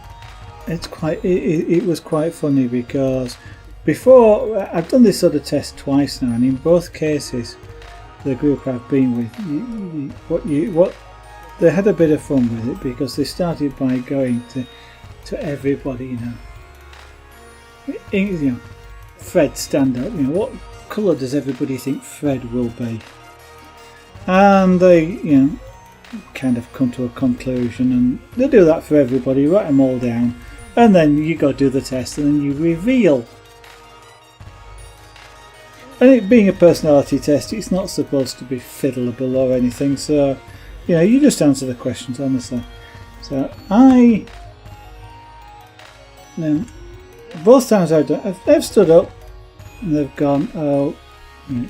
Speaker 1: it was quite funny because before I've done this sort of test twice now, and in both cases, the group I've been with, they had a bit of fun with it because they started by going to everybody, Fred, stand up. What colour does everybody think Fred will be? And they, kind of come to a conclusion, and they do that for everybody, write them all down, and then you go do the test, and then you reveal. And it being a personality test, it's not supposed to be fiddleable or anything, so you just answer the questions honestly. So both times I've done, they've stood up and they've gone,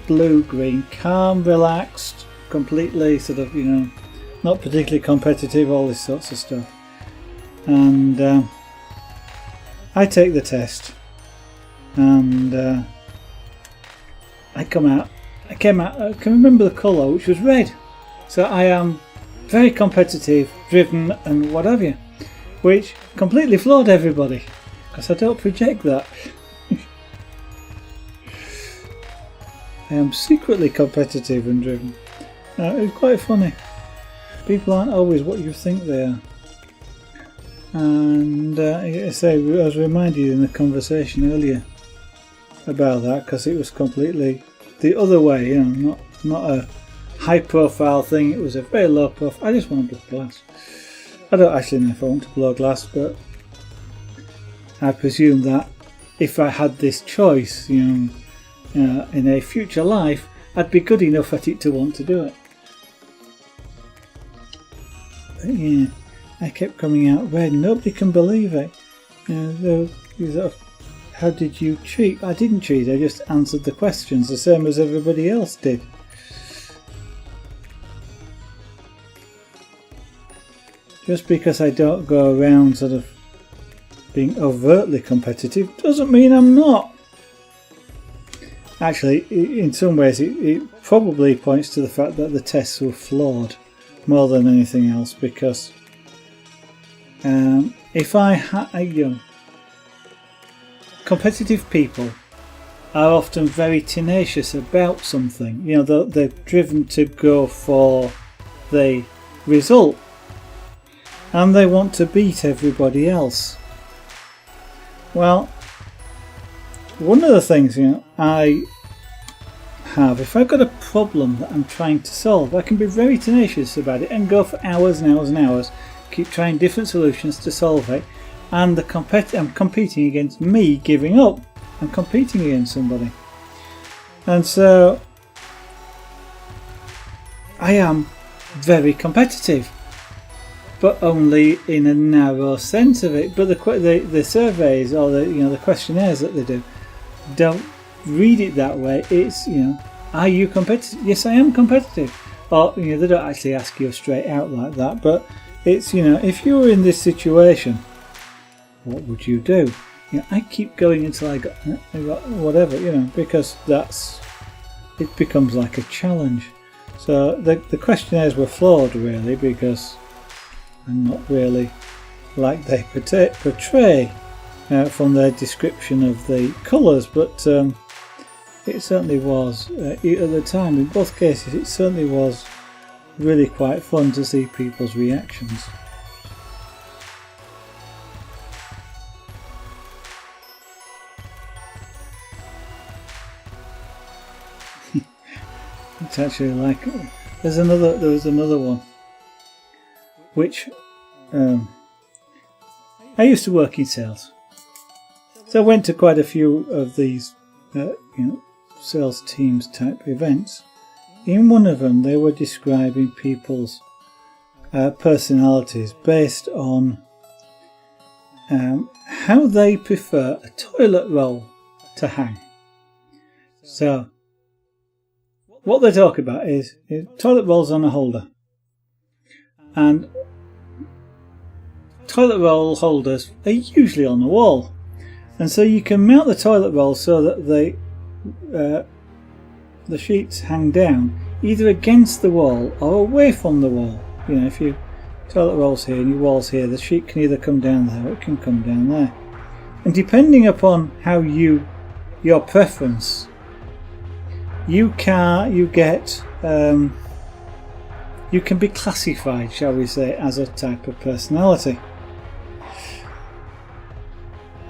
Speaker 1: blue, green, calm, relaxed, completely sort of, not particularly competitive, all this sorts of stuff. And I take the test, and I came out, I can remember the colour, which was red. So I am very competitive, driven, and what have you, which completely floored everybody, because I don't project that. I am secretly competitive and driven. It was quite funny. People aren't always what you think they are. And I was reminded in the conversation earlier about that, because it was completely the other way, not a high profile thing, it was a very low profile. I just want to blow glass. I don't actually know if I want to blow glass, but I presume that if I had this choice, in a future life, I'd be good enough at it to want to do it. But yeah, I kept coming out red. Nobody can believe it. How did you cheat? I didn't cheat, I just answered the questions the same as everybody else did. Just because I don't go around sort of being overtly competitive doesn't mean I'm not. Actually, in some ways it probably points to the fact that the tests were flawed more than anything else, because if I had competitive people are often very tenacious about something. They're driven to go for the result, and they want to beat everybody else. Well, one of the things I have, if I've got a problem that I'm trying to solve, I can be very tenacious about it and go for hours and hours and hours, keep trying different solutions to solve it. And I'm competing against me giving up. I'm competing against somebody. And so I am very competitive, but only in a narrow sense of it. But the surveys or the questionnaires that they do don't read it that way. It's are you competitive? Yes, I am competitive. Or they don't actually ask you straight out like that. But it's if you were in this situation, what would you do? I keep going until I got whatever, because it becomes like a challenge. So the questionnaires were flawed really, because I'm not really like they portray from their description of the colours, but it certainly was at the time. In both cases, it certainly was really quite fun to see people's reactions. It's actually like there was another one which I used to work in sales, so I went to quite a few of these sales teams type events. In one of them they were describing people's personalities based on how they prefer a toilet roll to hang. So, what they talk about is toilet rolls on a holder. And toilet roll holders are usually on the wall. And so you can mount the toilet roll so that the sheets hang down either against the wall or away from the wall. You know, if your toilet roll's here and your wall's here, the sheet can either come down there or it can come down there. And depending upon how your preference, you can be classified, shall we say, as a type of personality.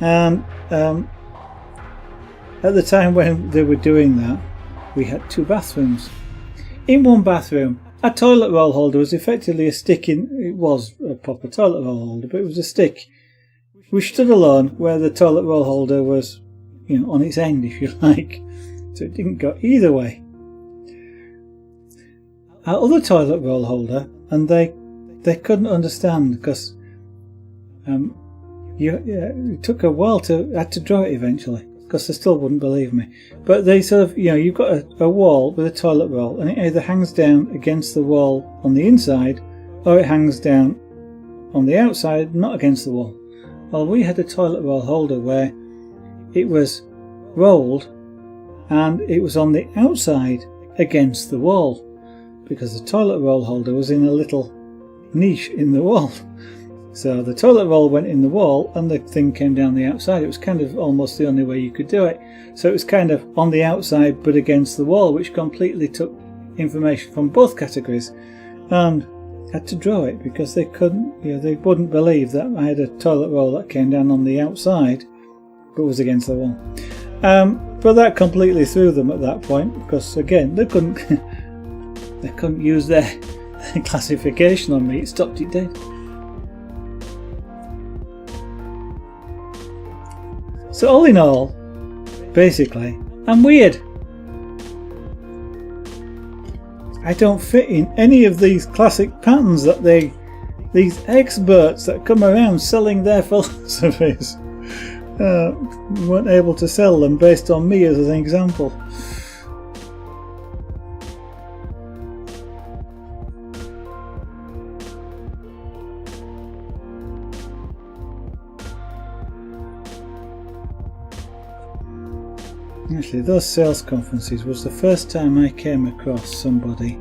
Speaker 1: And at the time when they were doing that, we had 2 bathrooms. In one bathroom, a toilet roll holder was effectively a stick it was a proper toilet roll holder, but it was a stick which stood alone where the toilet roll holder was, you know, on its end, if you like. So it didn't go either way. Our other toilet roll holder, and they couldn't understand because it took a while had to draw it eventually because they still wouldn't believe me. But they sort of, you know, you've got a wall with a toilet roll and it either hangs down against the wall on the inside or it hangs down on the outside, not against the wall. Well, we had a toilet roll holder where it was rolled and it was on the outside against the wall because the toilet roll holder was in a little niche in the wall. So the toilet roll went in the wall and the thing came down the outside. It was kind of almost the only way you could do it. So it was kind of on the outside but against the wall, which completely took information from both categories, and had to draw it because they couldn't, you know, they wouldn't believe that I had a toilet roll that came down on the outside but was against the wall. But that completely threw them at that point because again they couldn't they couldn't use their classification on me. It stopped it dead. So all in all, basically, I'm weird. I don't fit in any of these classic patterns that these experts that come around selling their philosophies weren't able to sell them based on me as an example. Actually, those sales conferences was the first time I came across somebody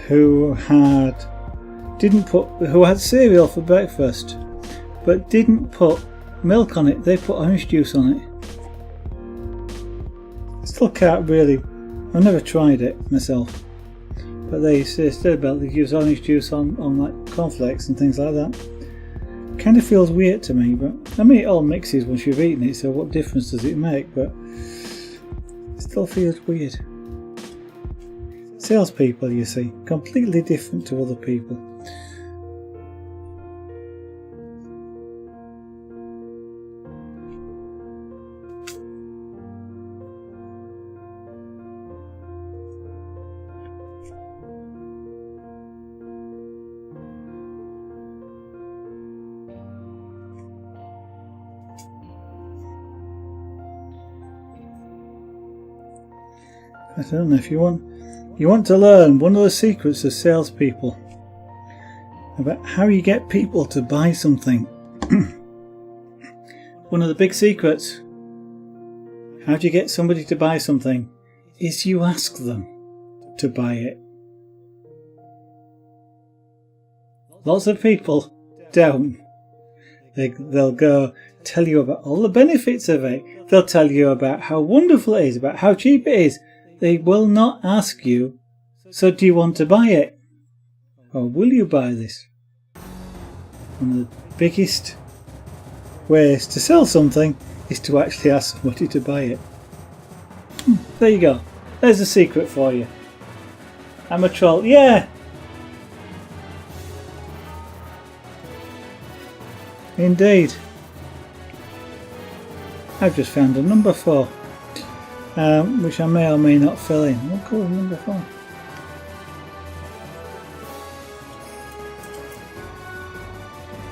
Speaker 1: who had cereal for breakfast, but didn't put milk on it. They put orange juice on it. Still can't really. I've never tried it myself, but they said about they use orange juice on like cornflakes and things like that. Kind of feels weird to me, but I mean it all mixes once you've eaten it. So what difference does it make? But still feels weird. Salespeople, you see, completely different to other people. I don't know if you want to learn one of the secrets of salespeople about how you get people to buy something. One of the big secrets, how do you get somebody to buy something, is you ask them to buy it. Lots of people don't. They'll go tell you about all the benefits of it. They'll tell you about how wonderful it is, about how cheap it is. They will not ask you, so do you want to buy it? Or will you buy this? One of the biggest ways to sell something is to actually ask somebody to buy it. There you go. There's a secret for you. I'm a troll. Yeah! Indeed. I've just found a number 4. Which I may or may not fill in. What colour is number 4?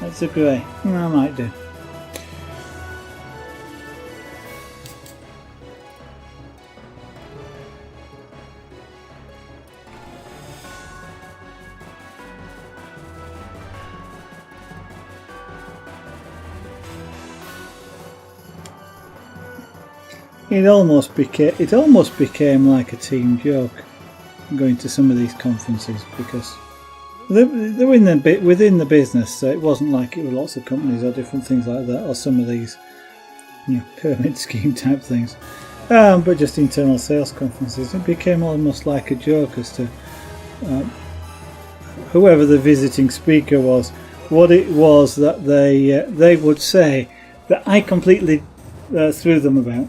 Speaker 1: That's a grey. I might do. it almost became like a team joke going to some of these conferences, because they're within the business, so it wasn't like it were lots of companies or different things like that, or some of these pyramid scheme type things, but just internal sales conferences. It became almost like a joke as to whoever the visiting speaker was, what it was that they would say that I completely threw them about,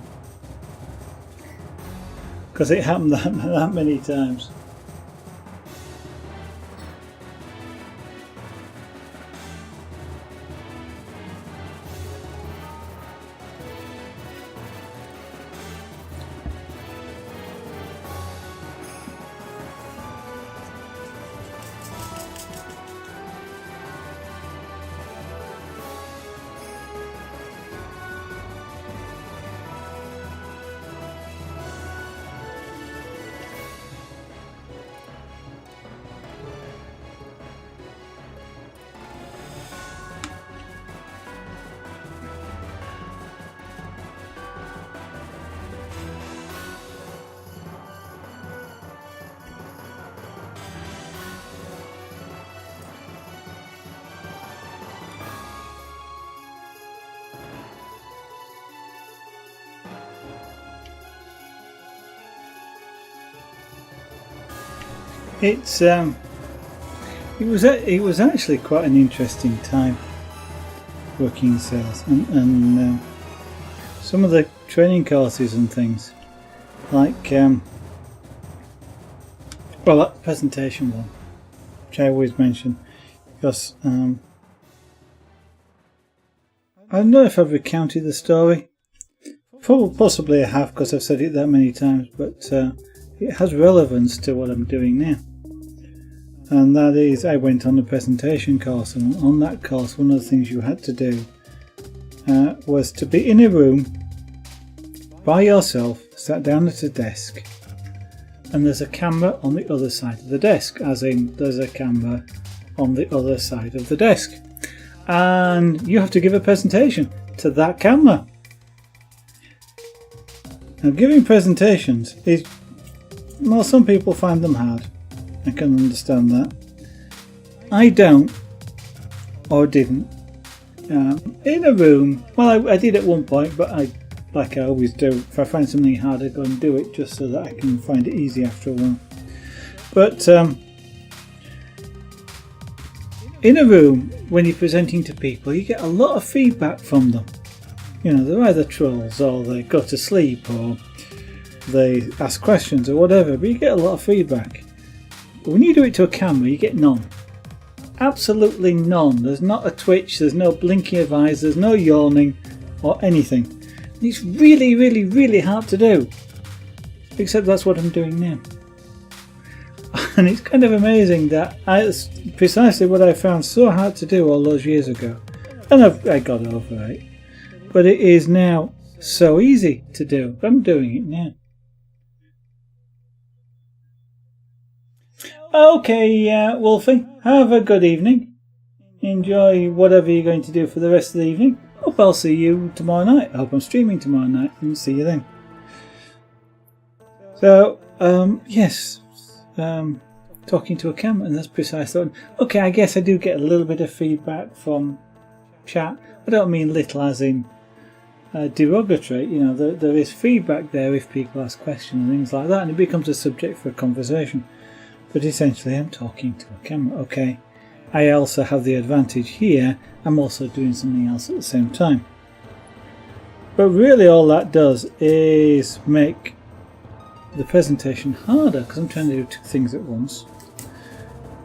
Speaker 1: because it happened that many times. It was actually quite an interesting time working in sales, and some of the training courses and things, like that presentation one, which I always mention, because I don't know if I've recounted the story. Possibly I have, because I've said it that many times, but it has relevance to what I'm doing now. And that is, I went on a presentation course, and on that course one of the things you had to do was to be in a room by yourself, sat down at a desk, and there's a camera on the other side of the desk, as in there's a camera on the other side of the desk, and you have to give a presentation to that camera. Now, giving presentations is, well, some people find them hard. I can understand that. I don't, or didn't. In a room, well, I did at one point, but like I always do, if I find something hard, I go and do it just so that I can find it easy after a while. But in a room, when you're presenting to people, you get a lot of feedback from them. They're either trolls, or they go to sleep, or they ask questions, or whatever, but you get a lot of feedback. But when you do it to a camera, you get none. Absolutely none. There's not a twitch, there's no blinking of eyes, there's no yawning or anything. And it's really, really, really hard to do. Except that's what I'm doing now. And it's kind of amazing that it's precisely what I found so hard to do all those years ago. And I got over it. But it is now so easy to do. I'm doing it now. Okay, Wolfie, have a good evening. Enjoy whatever you're going to do for the rest of the evening. Hope I'll see you tomorrow night. I hope I'm streaming tomorrow night, and see you then. So, yes, talking to a camera, and that's precisely. Okay, I guess I do get a little bit of feedback from chat. I don't mean little as in derogatory. There is feedback there if people ask questions and things like that, and it becomes a subject for a conversation. But essentially I'm talking to a camera. Okay, I also have the advantage here, I'm also doing something else at the same time. But really all that does is make the presentation harder, because I'm trying to do two things at once.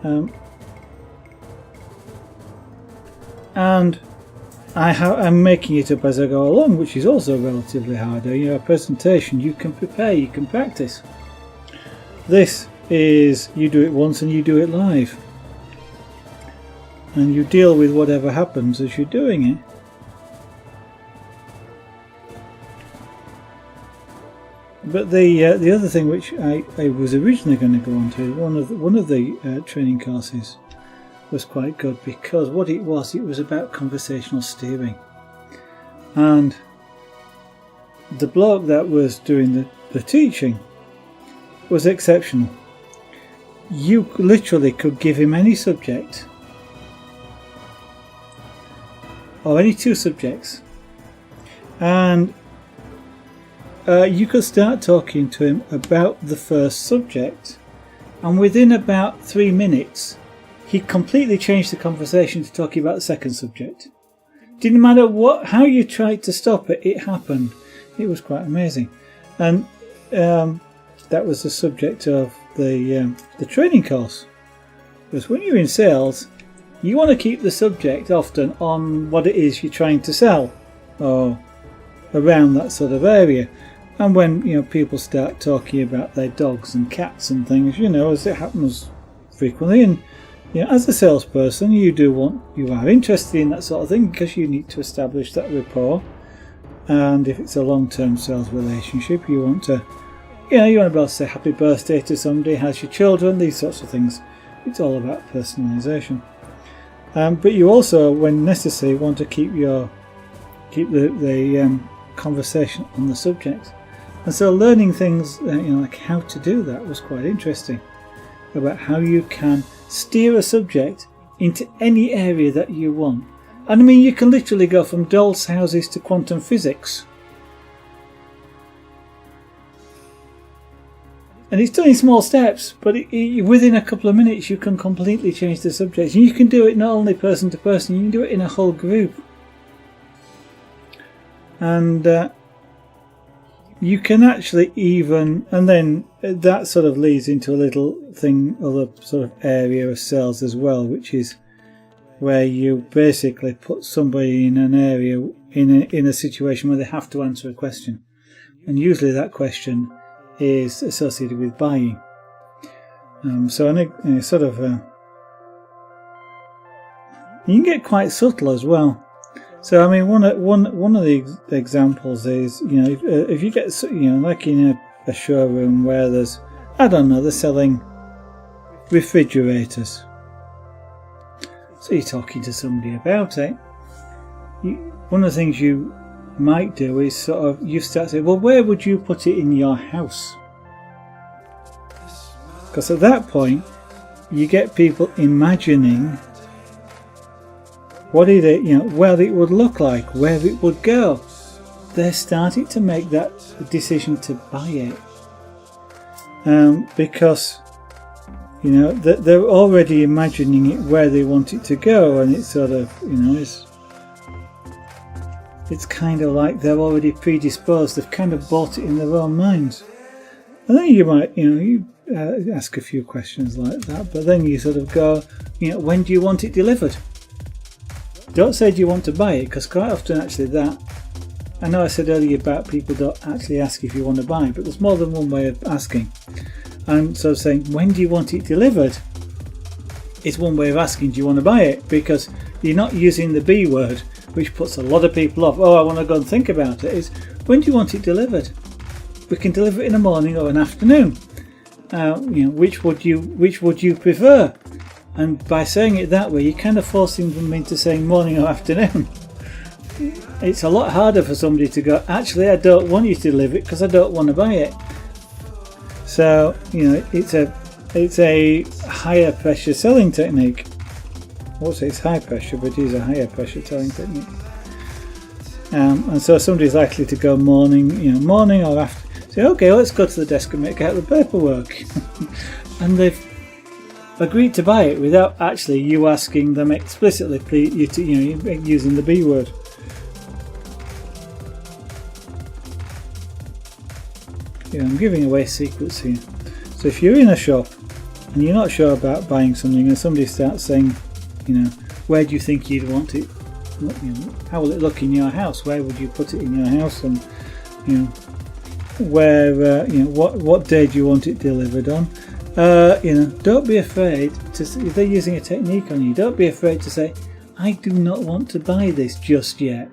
Speaker 1: And I'm making it up as I go along, which is also relatively harder. A presentation you can prepare, you can practice. This is, you do it once and you do it live, and you deal with whatever happens as you're doing it. But the other thing which I was originally going to go on to, one of the training courses was quite good, because what it was about conversational steering. And the bloke that was doing the teaching was exceptional. You literally could give him any subject, or any two subjects, and you could start talking to him about the first subject, and within about 3 minutes he completely changed the conversation to talking about the second subject. Didn't matter how you tried to stop it, it happened. It was quite amazing. And that was the subject of the training course. Because when you're in sales, you want to keep the subject often on what it is you're trying to sell, or around that sort of area. And when people start talking about their dogs and cats and things, as it happens frequently, and as a salesperson, you are interested in that sort of thing because you need to establish that rapport. And if it's a long-term sales relationship, you want to be able to say happy birthday to somebody, how's your children, these sorts of things. It's all about personalisation. But you also, when necessary, want to keep the conversation on the subject. And so learning things like how to do that was quite interesting, about how you can steer a subject into any area that you want. And I mean, you can literally go from dolls' houses to quantum physics. And it's done in small steps, but within a couple of minutes you can completely change the subject. And you can do it not only person to person, you can do it in a whole group. And you can actually even, and then that sort of leads into a little thing, other sort of area of sales as well, which is where you basically put somebody in an area, in a situation where they have to answer a question. And usually that question is associated with buying. So sort of, you can get quite subtle as well. So I mean, one of the examples is if you get like in a showroom where there's, I don't know, they're selling refrigerators. So you're talking to somebody about it. One of the things you might do is sort of, you start saying, well, where would you put it in your house? Because at that point you get people imagining what it would look like, where it would go. They're starting to make that decision to buy it, because they're already imagining it where they want it to go, and it's sort of it's kind of like they're already predisposed. They've kind of bought it in their own minds. And then you might ask a few questions like that, but then you sort of go, when do you want it delivered? Don't say do you want to buy it, because quite often actually that, I know I said earlier about people don't actually ask if you want to buy it, but there's more than one way of asking. And so saying when do you want it delivered is one way of asking do you want to buy it, because you're not using the B word, which puts a lot of people off. Oh, I want to go and think about it. Is when do you want it delivered? We can deliver it in the morning or an afternoon. Which would you prefer? And by saying it that way, you're kind of forcing them into saying morning or afternoon. It's a lot harder for somebody to go, actually, I don't want you to deliver it because I don't want to buy it. So, it's a higher pressure selling technique. I won't say it's high pressure, but it is a higher pressure selling technique. And so somebody's likely to go morning or after. Say, okay, let's go to the desk and make out the paperwork. And they've agreed to buy it without actually you asking them explicitly, using the B word. I'm giving away secrets here. So if you're in a shop and you're not sure about buying something, and somebody starts saying, where do you think you'd want it? How will it look in your house? Where would you put it in your house? And where what day do you want it delivered on? Don't be afraid to, if they're using a technique on you, don't be afraid to say, I do not want to buy this just yet.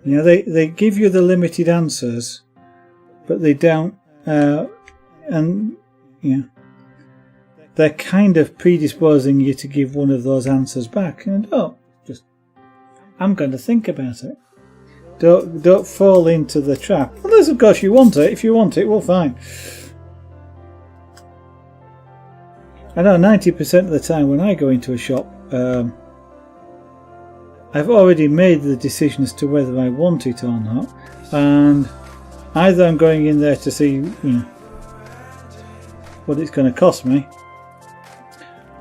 Speaker 1: They give you the limited answers, but they don't, they're kind of predisposing you to give one of those answers back. And I'm going to think about it. Don't fall into the trap. Unless, of course, you want it. If you want it, well, fine. I know 90% of the time when I go into a shop, I've already made the decision as to whether I want it or not, and either I'm going in there to see what it's going to cost me,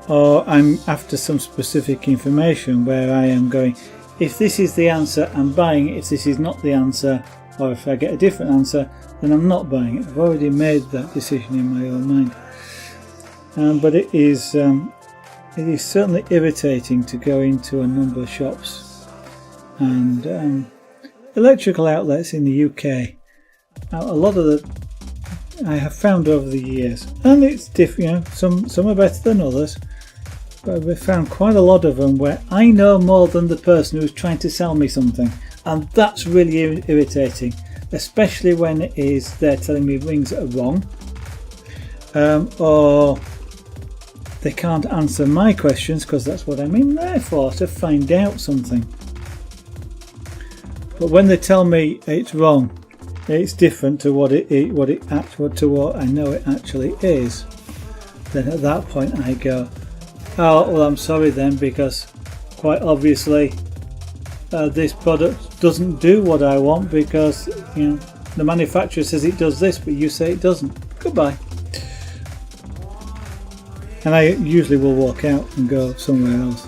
Speaker 1: or I'm after some specific information where I am going, if this is the answer, I'm buying it. If this is not the answer, or if I get a different answer, then I'm not buying it. I've already made that decision in my own mind. But it is certainly irritating to go into a number of shops, and electrical outlets in the UK. A lot of the I have found over the years, and it's different. Some are better than others, but we've found quite a lot of them where I know more than the person who's trying to sell me something, and that's really irritating, especially when it is they're telling me rings that are wrong, or they can't answer my questions because that's what I'm in there for, to find out something. But when they tell me it's wrong, it's different to what I know it actually is, then at that point I go, oh well, I'm sorry then, because quite obviously this product doesn't do what I want, because the manufacturer says it does this but you say it doesn't. Goodbye. And I usually will walk out and go somewhere else,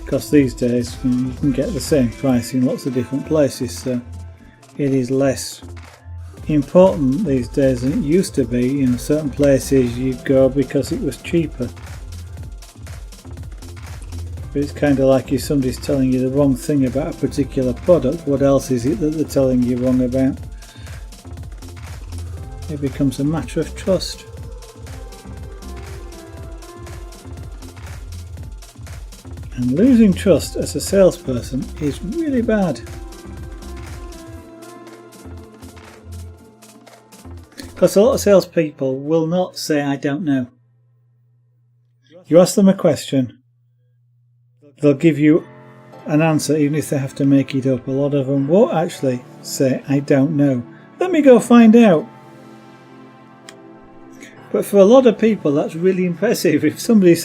Speaker 1: because these days you can get the same price in lots of different places, so it is less important these days than it used to be. Certain places you'd go because it was cheaper, but it's kind of like if somebody's telling you the wrong thing about a particular product, what else is it that they're telling you wrong about? It becomes a matter of trust. And losing trust as a salesperson is really bad. Because a lot of salespeople will not say, I don't know. You ask them a question, they'll give you an answer even if they have to make it up. A lot of them won't actually say, I don't know. Let me go find out. But for a lot of people, that's really impressive. If somebody a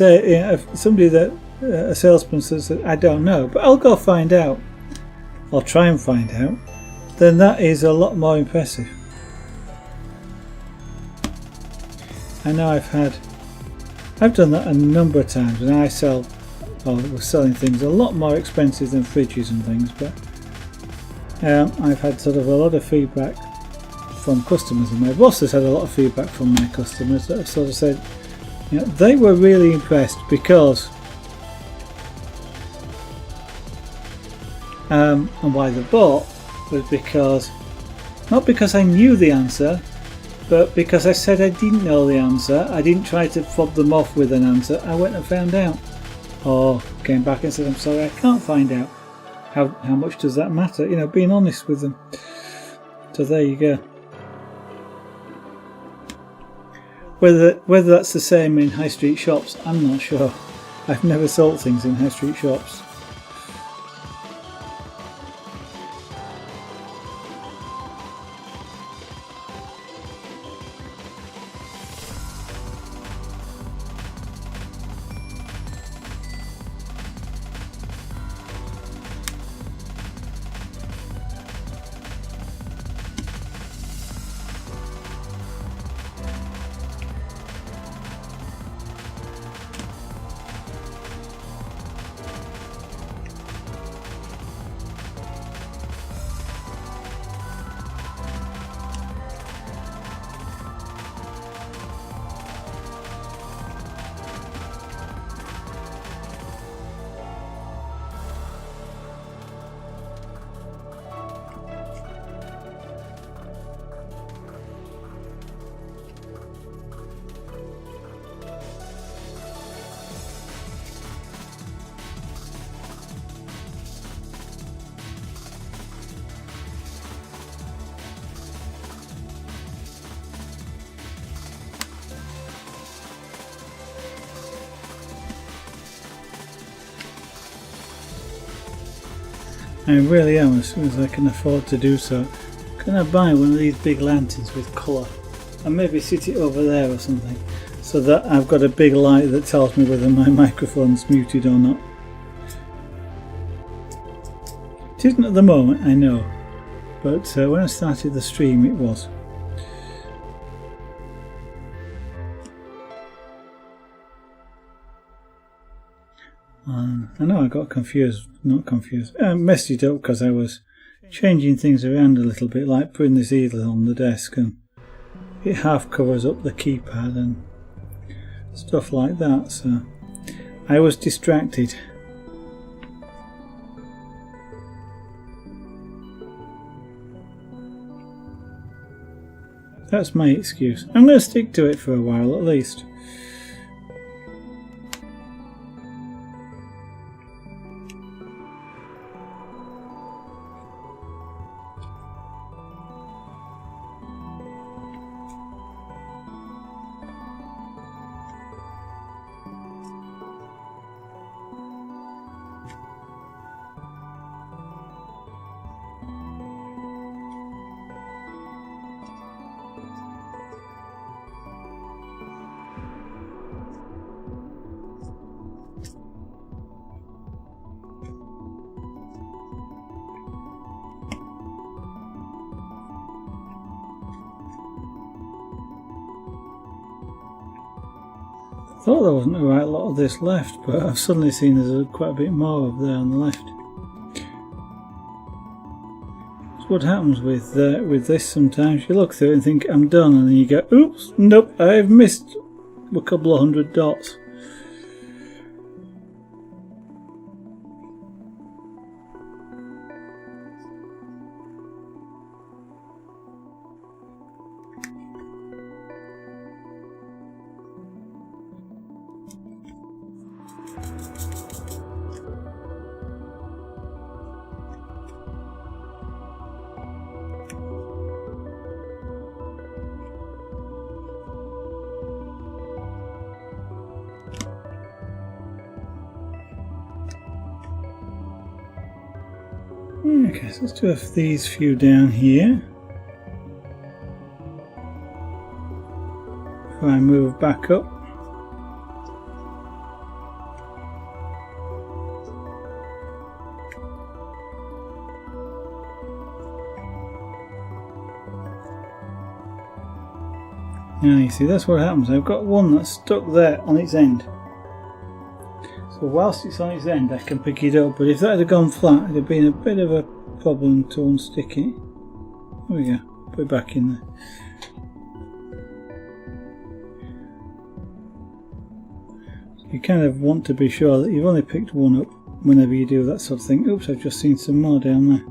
Speaker 1: salesman says, I don't know, but I'll go find out, or try and find out, then that is a lot more impressive. I know I've done that a number of times, and I was selling things a lot more expensive than fridges and things, but I've had sort of a lot of feedback from customers, and my boss has had a lot of feedback from my customers that have sort of said, they were really impressed because and why they bought was because, not because I knew the answer, but because I said I didn't know the answer. I didn't try to fob them off with an answer. I went and found out, or came back and said, I'm sorry, I can't find out. How much does that matter? Being honest with them. So there you go. Whether that's the same in high street shops, I'm not sure. I've never sold things in high street shops. I really am, as soon as I can afford to do so. Can I buy one of these big lanterns with colour and maybe sit it over there or something, so that I've got a big light that tells me whether my microphone's muted or not. It isn't at the moment, I know, but when I started the stream it was. I know I got confused, messed it up because I was changing things around a little bit, like putting this easel on the desk and it half covers up the keypad and stuff like that, so I was distracted. That's my excuse. I'm going to stick to it for a while at least. I thought there wasn't a right lot of this left, but I've suddenly seen there's quite a bit more over there on the left. That's what happens with this sometimes. You look through it and think I'm done, and then you go, oops, nope, I've missed a couple of hundred dots. Okay, so let's do these few down here before I move back up. Now you see, that's what happens. I've got one that's stuck there on its end. So whilst it's on its end I can pick it up, but if that had gone flat it'd have been a bit of a problem to unstick it. There we go, put it back in there. So you kind of want to be sure that you've only picked one up whenever you do that sort of thing. Oops, I've just seen some more down there.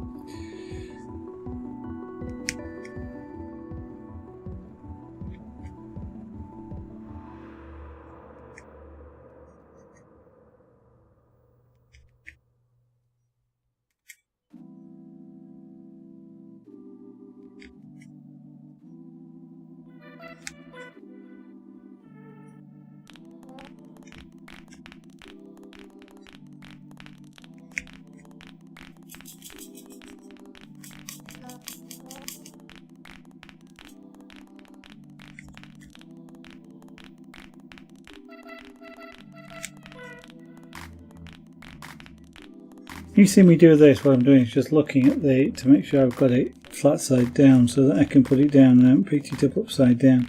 Speaker 1: You see me do this, what I'm doing is just looking at to make sure I've got it flat side down so that I can put it down and I haven't picked it up upside down.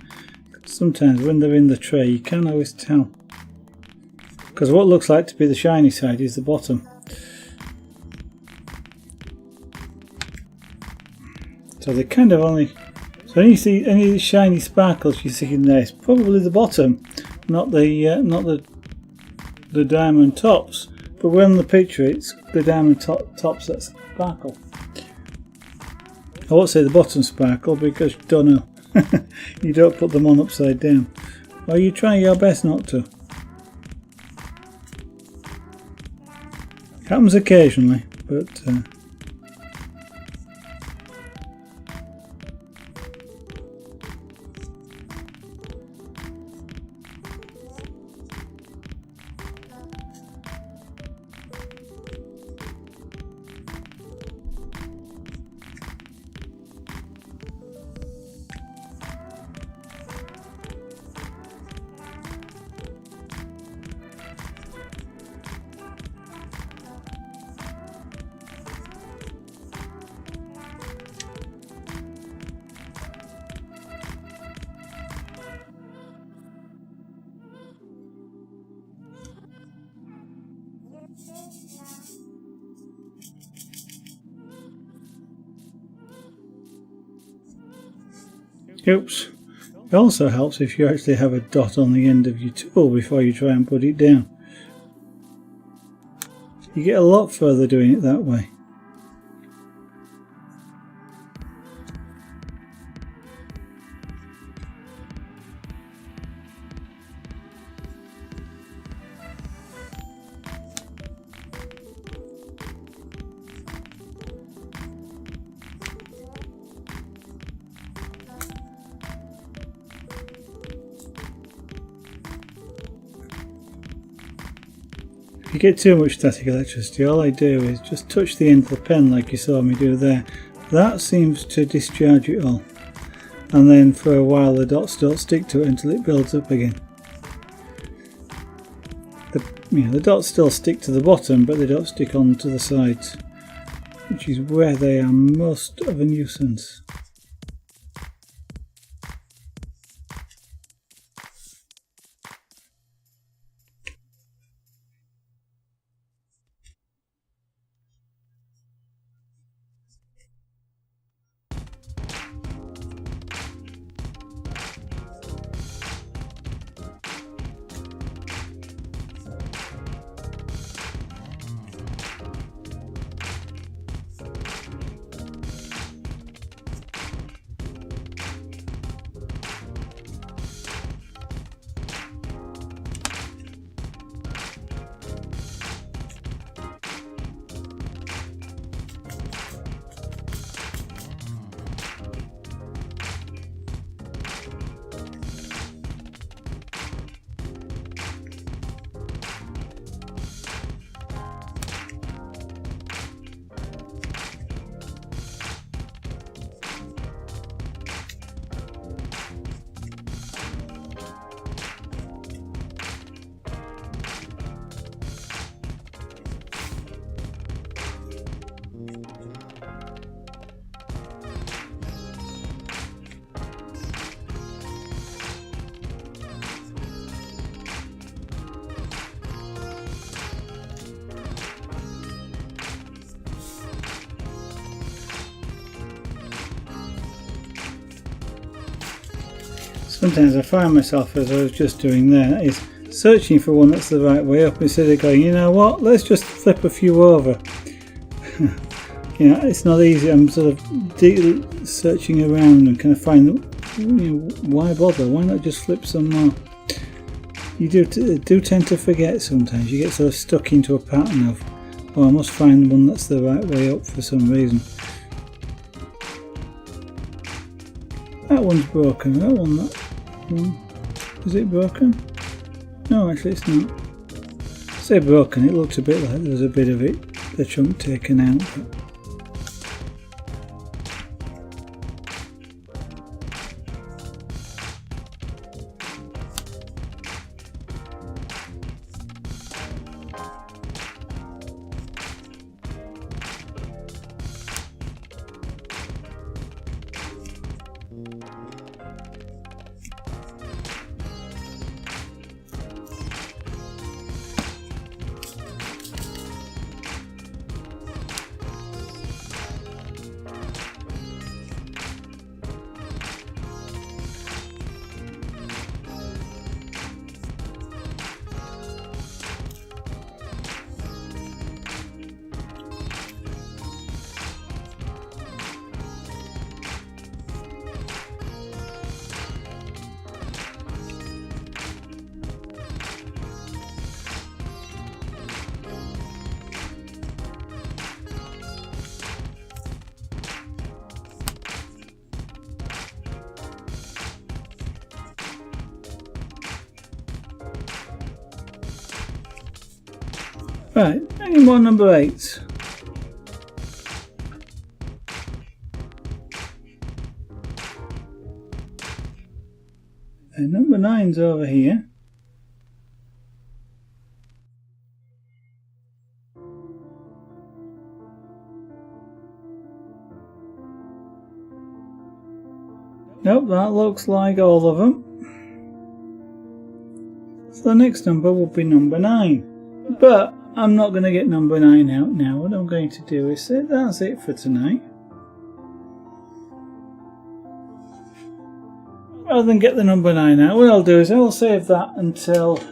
Speaker 1: Sometimes when they're in the tray you can't always tell, because what looks like to be the shiny side is the bottom. So they kind of only, so when you see any of the shiny sparkles you see in there, it's probably the bottom, not the diamond tops. But when on the picture it's the diamond tops that sparkle. I won't say the bottom sparkle because you don't know. You don't put them on upside down. Or you try your best not to. Happens occasionally, but Oops. It also helps if you actually have a dot on the end of your tool before you try and put it down. You get a lot further doing it that way. If you get too much static electricity, all I do is just touch the end of the pen like you saw me do there. That seems to discharge it all. And then for a while the dots don't stick to it until it builds up again. The dots still stick to the bottom, but they don't stick onto the sides, which is where they are most of a nuisance. Sometimes I find myself, as I was just doing there, is searching for one that's the right way up instead of going, you know what, let's just flip a few over. It's not easy. I'm sort of searching around and kind of find, why bother? Why not just flip some more? You do tend to forget sometimes. You get sort of stuck into a pattern of, oh, I must find one that's the right way up for some reason. That one's broken. That one, is it broken? No, actually it's not. I say broken, it looks a bit like there's a bit of it, the chunk taken out. But right, any more number 8s? And number 9's over here. Nope, that looks like all of them. So the next number will be number 9. But I'm not going to get number 9 out now. What I'm going to do is say that's it for tonight. rather than get the number 9 out, what I'll do is I'll save that until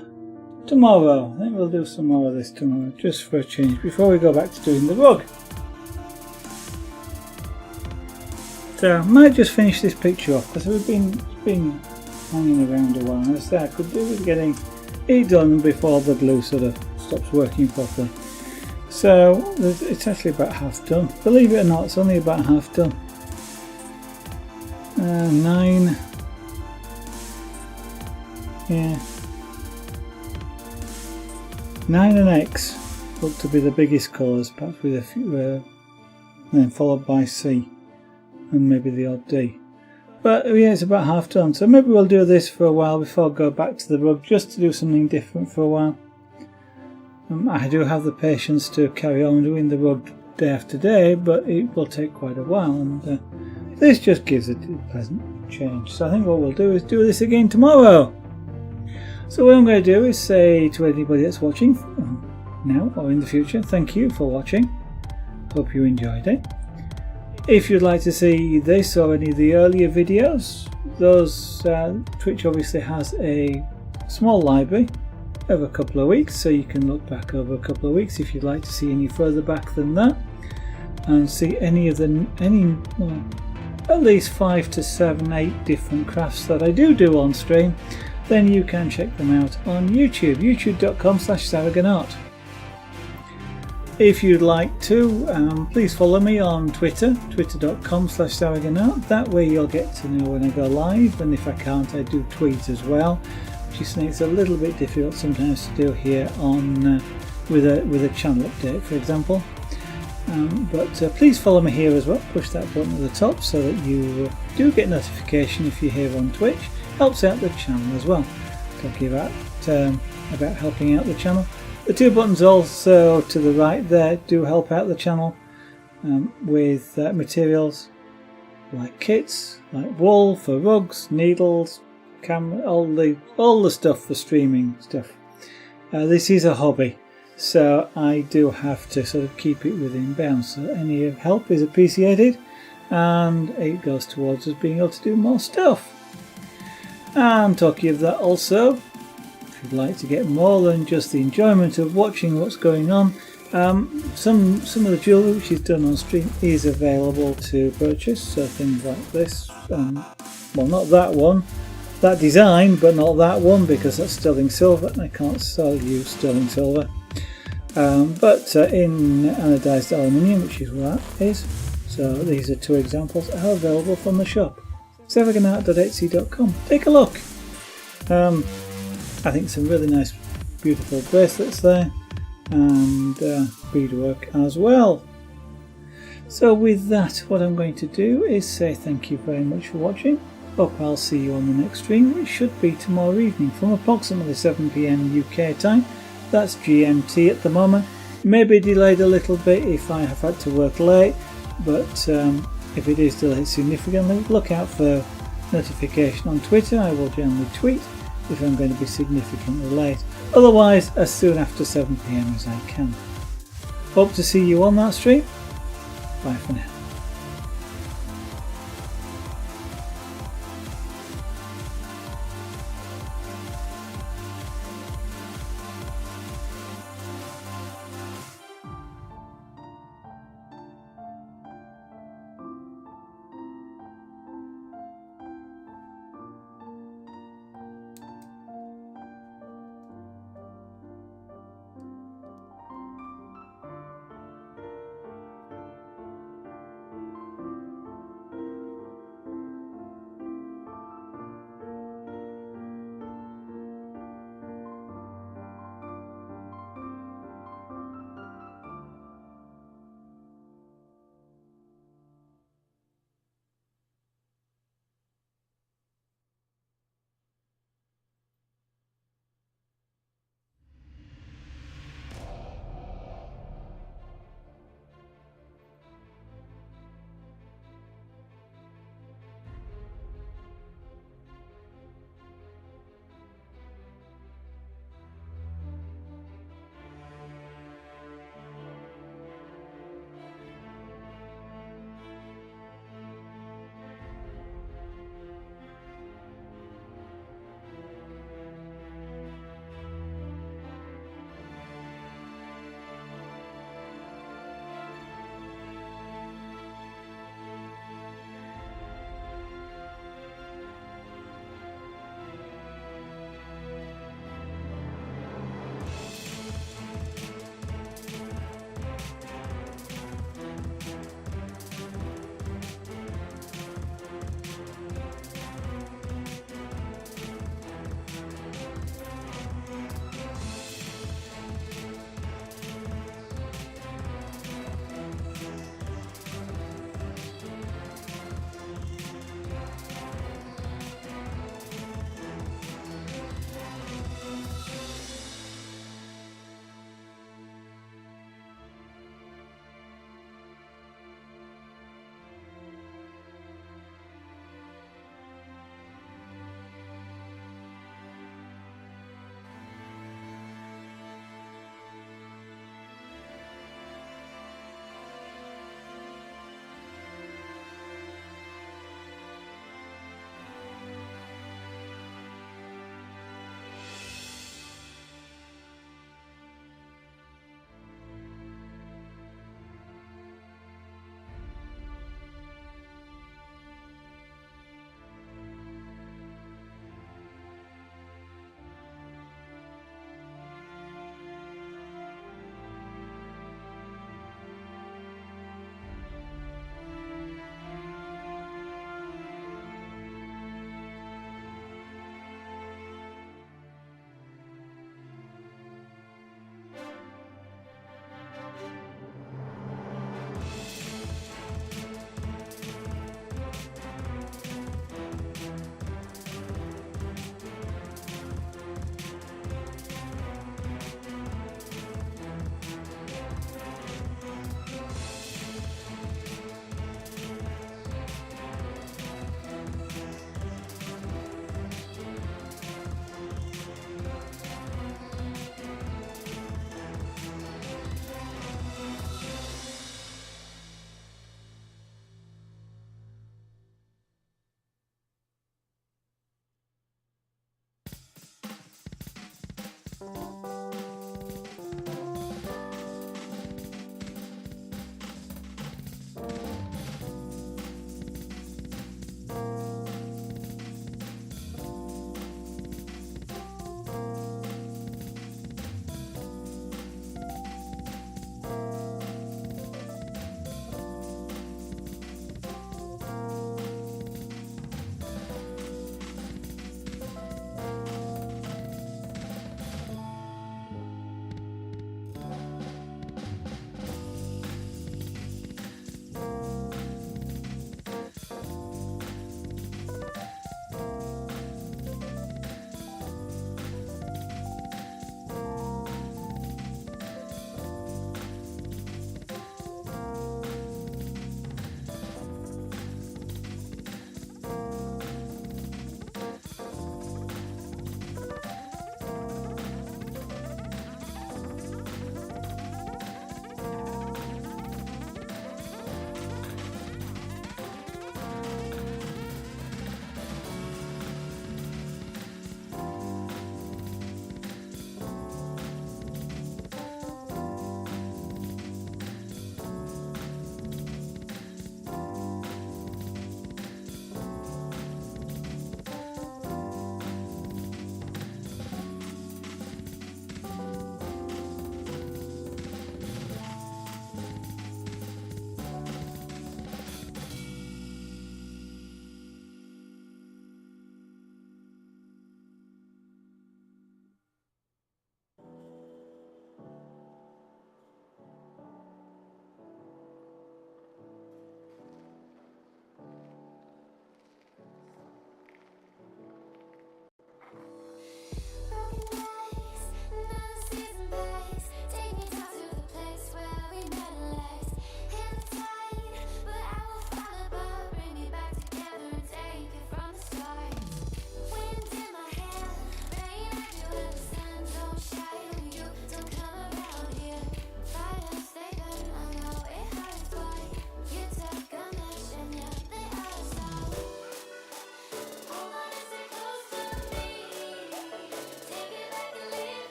Speaker 1: tomorrow. I think we'll do some more of this tomorrow, just for a change, before we go back to doing the rug. So I might just finish this picture off, because we've been hanging around a while. As I could do with getting it done before the glue sort of stops working properly. So it's actually about half done. Believe it or not, it's only about half done. 9. Yeah. 9 and X look to be the biggest colours, perhaps with a few, then followed by C and maybe the odd D. But yeah, it's about half done, so maybe we'll do this for a while before I go back to the rug, just to do something different for a while. I do have the patience to carry on doing the rug day after day, but it will take quite a while, and this just gives it a pleasant change. So I think what we'll do is do this again tomorrow. So what I'm going to do is say to anybody that's watching now or in the future, thank you for watching. Hope you enjoyed it. If you'd like to see this or any of the earlier videos, Twitch obviously has a small library of a couple of weeks, so you can look back over a couple of weeks if you'd like to see any further back than that, and see any of well, at least 5 to 7, 8 different crafts that I do on stream. Then you can check them out on YouTube, youtube.com/SaragonArt. If you'd like to, please follow me on Twitter, twitter.com/SaragonArt. That way you'll get to know when I go live, and if I can't, I do tweet as well, which is it's a little bit difficult sometimes to do here on with a channel update, for example. But please follow me here as well. Push that button at the top so that you do get notification if you're here on Twitch. Helps out the channel as well. Talking about helping out the channel. The 2 buttons also to the right there do help out the channel with materials like kits, like wool for rugs, needles, camera, all the stuff for streaming stuff. This is a hobby, so I do have to sort of keep it within bounds. So any help is appreciated, and it goes towards us being able to do more stuff. And talking of that also, if you'd like to get more than just the enjoyment of watching what's going on, some of the jewellery which is done on stream is available to purchase. So things like this, well, not that one, that design, but not that one because that's sterling silver and I can't sell you sterling silver. But in anodized aluminium, which is what that is. So these are 2 examples are available from the shop. SaragonArt.etsy.com. Take a look. I think some really nice, beautiful bracelets there, and beadwork as well. So with that, what I'm going to do is say thank you very much for watching. Hope I'll see you on the next stream, which should be tomorrow evening from approximately 7 PM UK time. That's GMT at the moment. Maybe delayed a little bit if I have had to work late, but if it is delayed significantly, look out for notification on Twitter. I will generally tweet if I'm going to be significantly late. Otherwise, as soon after 7 PM as I can. Hope to see you on that stream. Bye for now.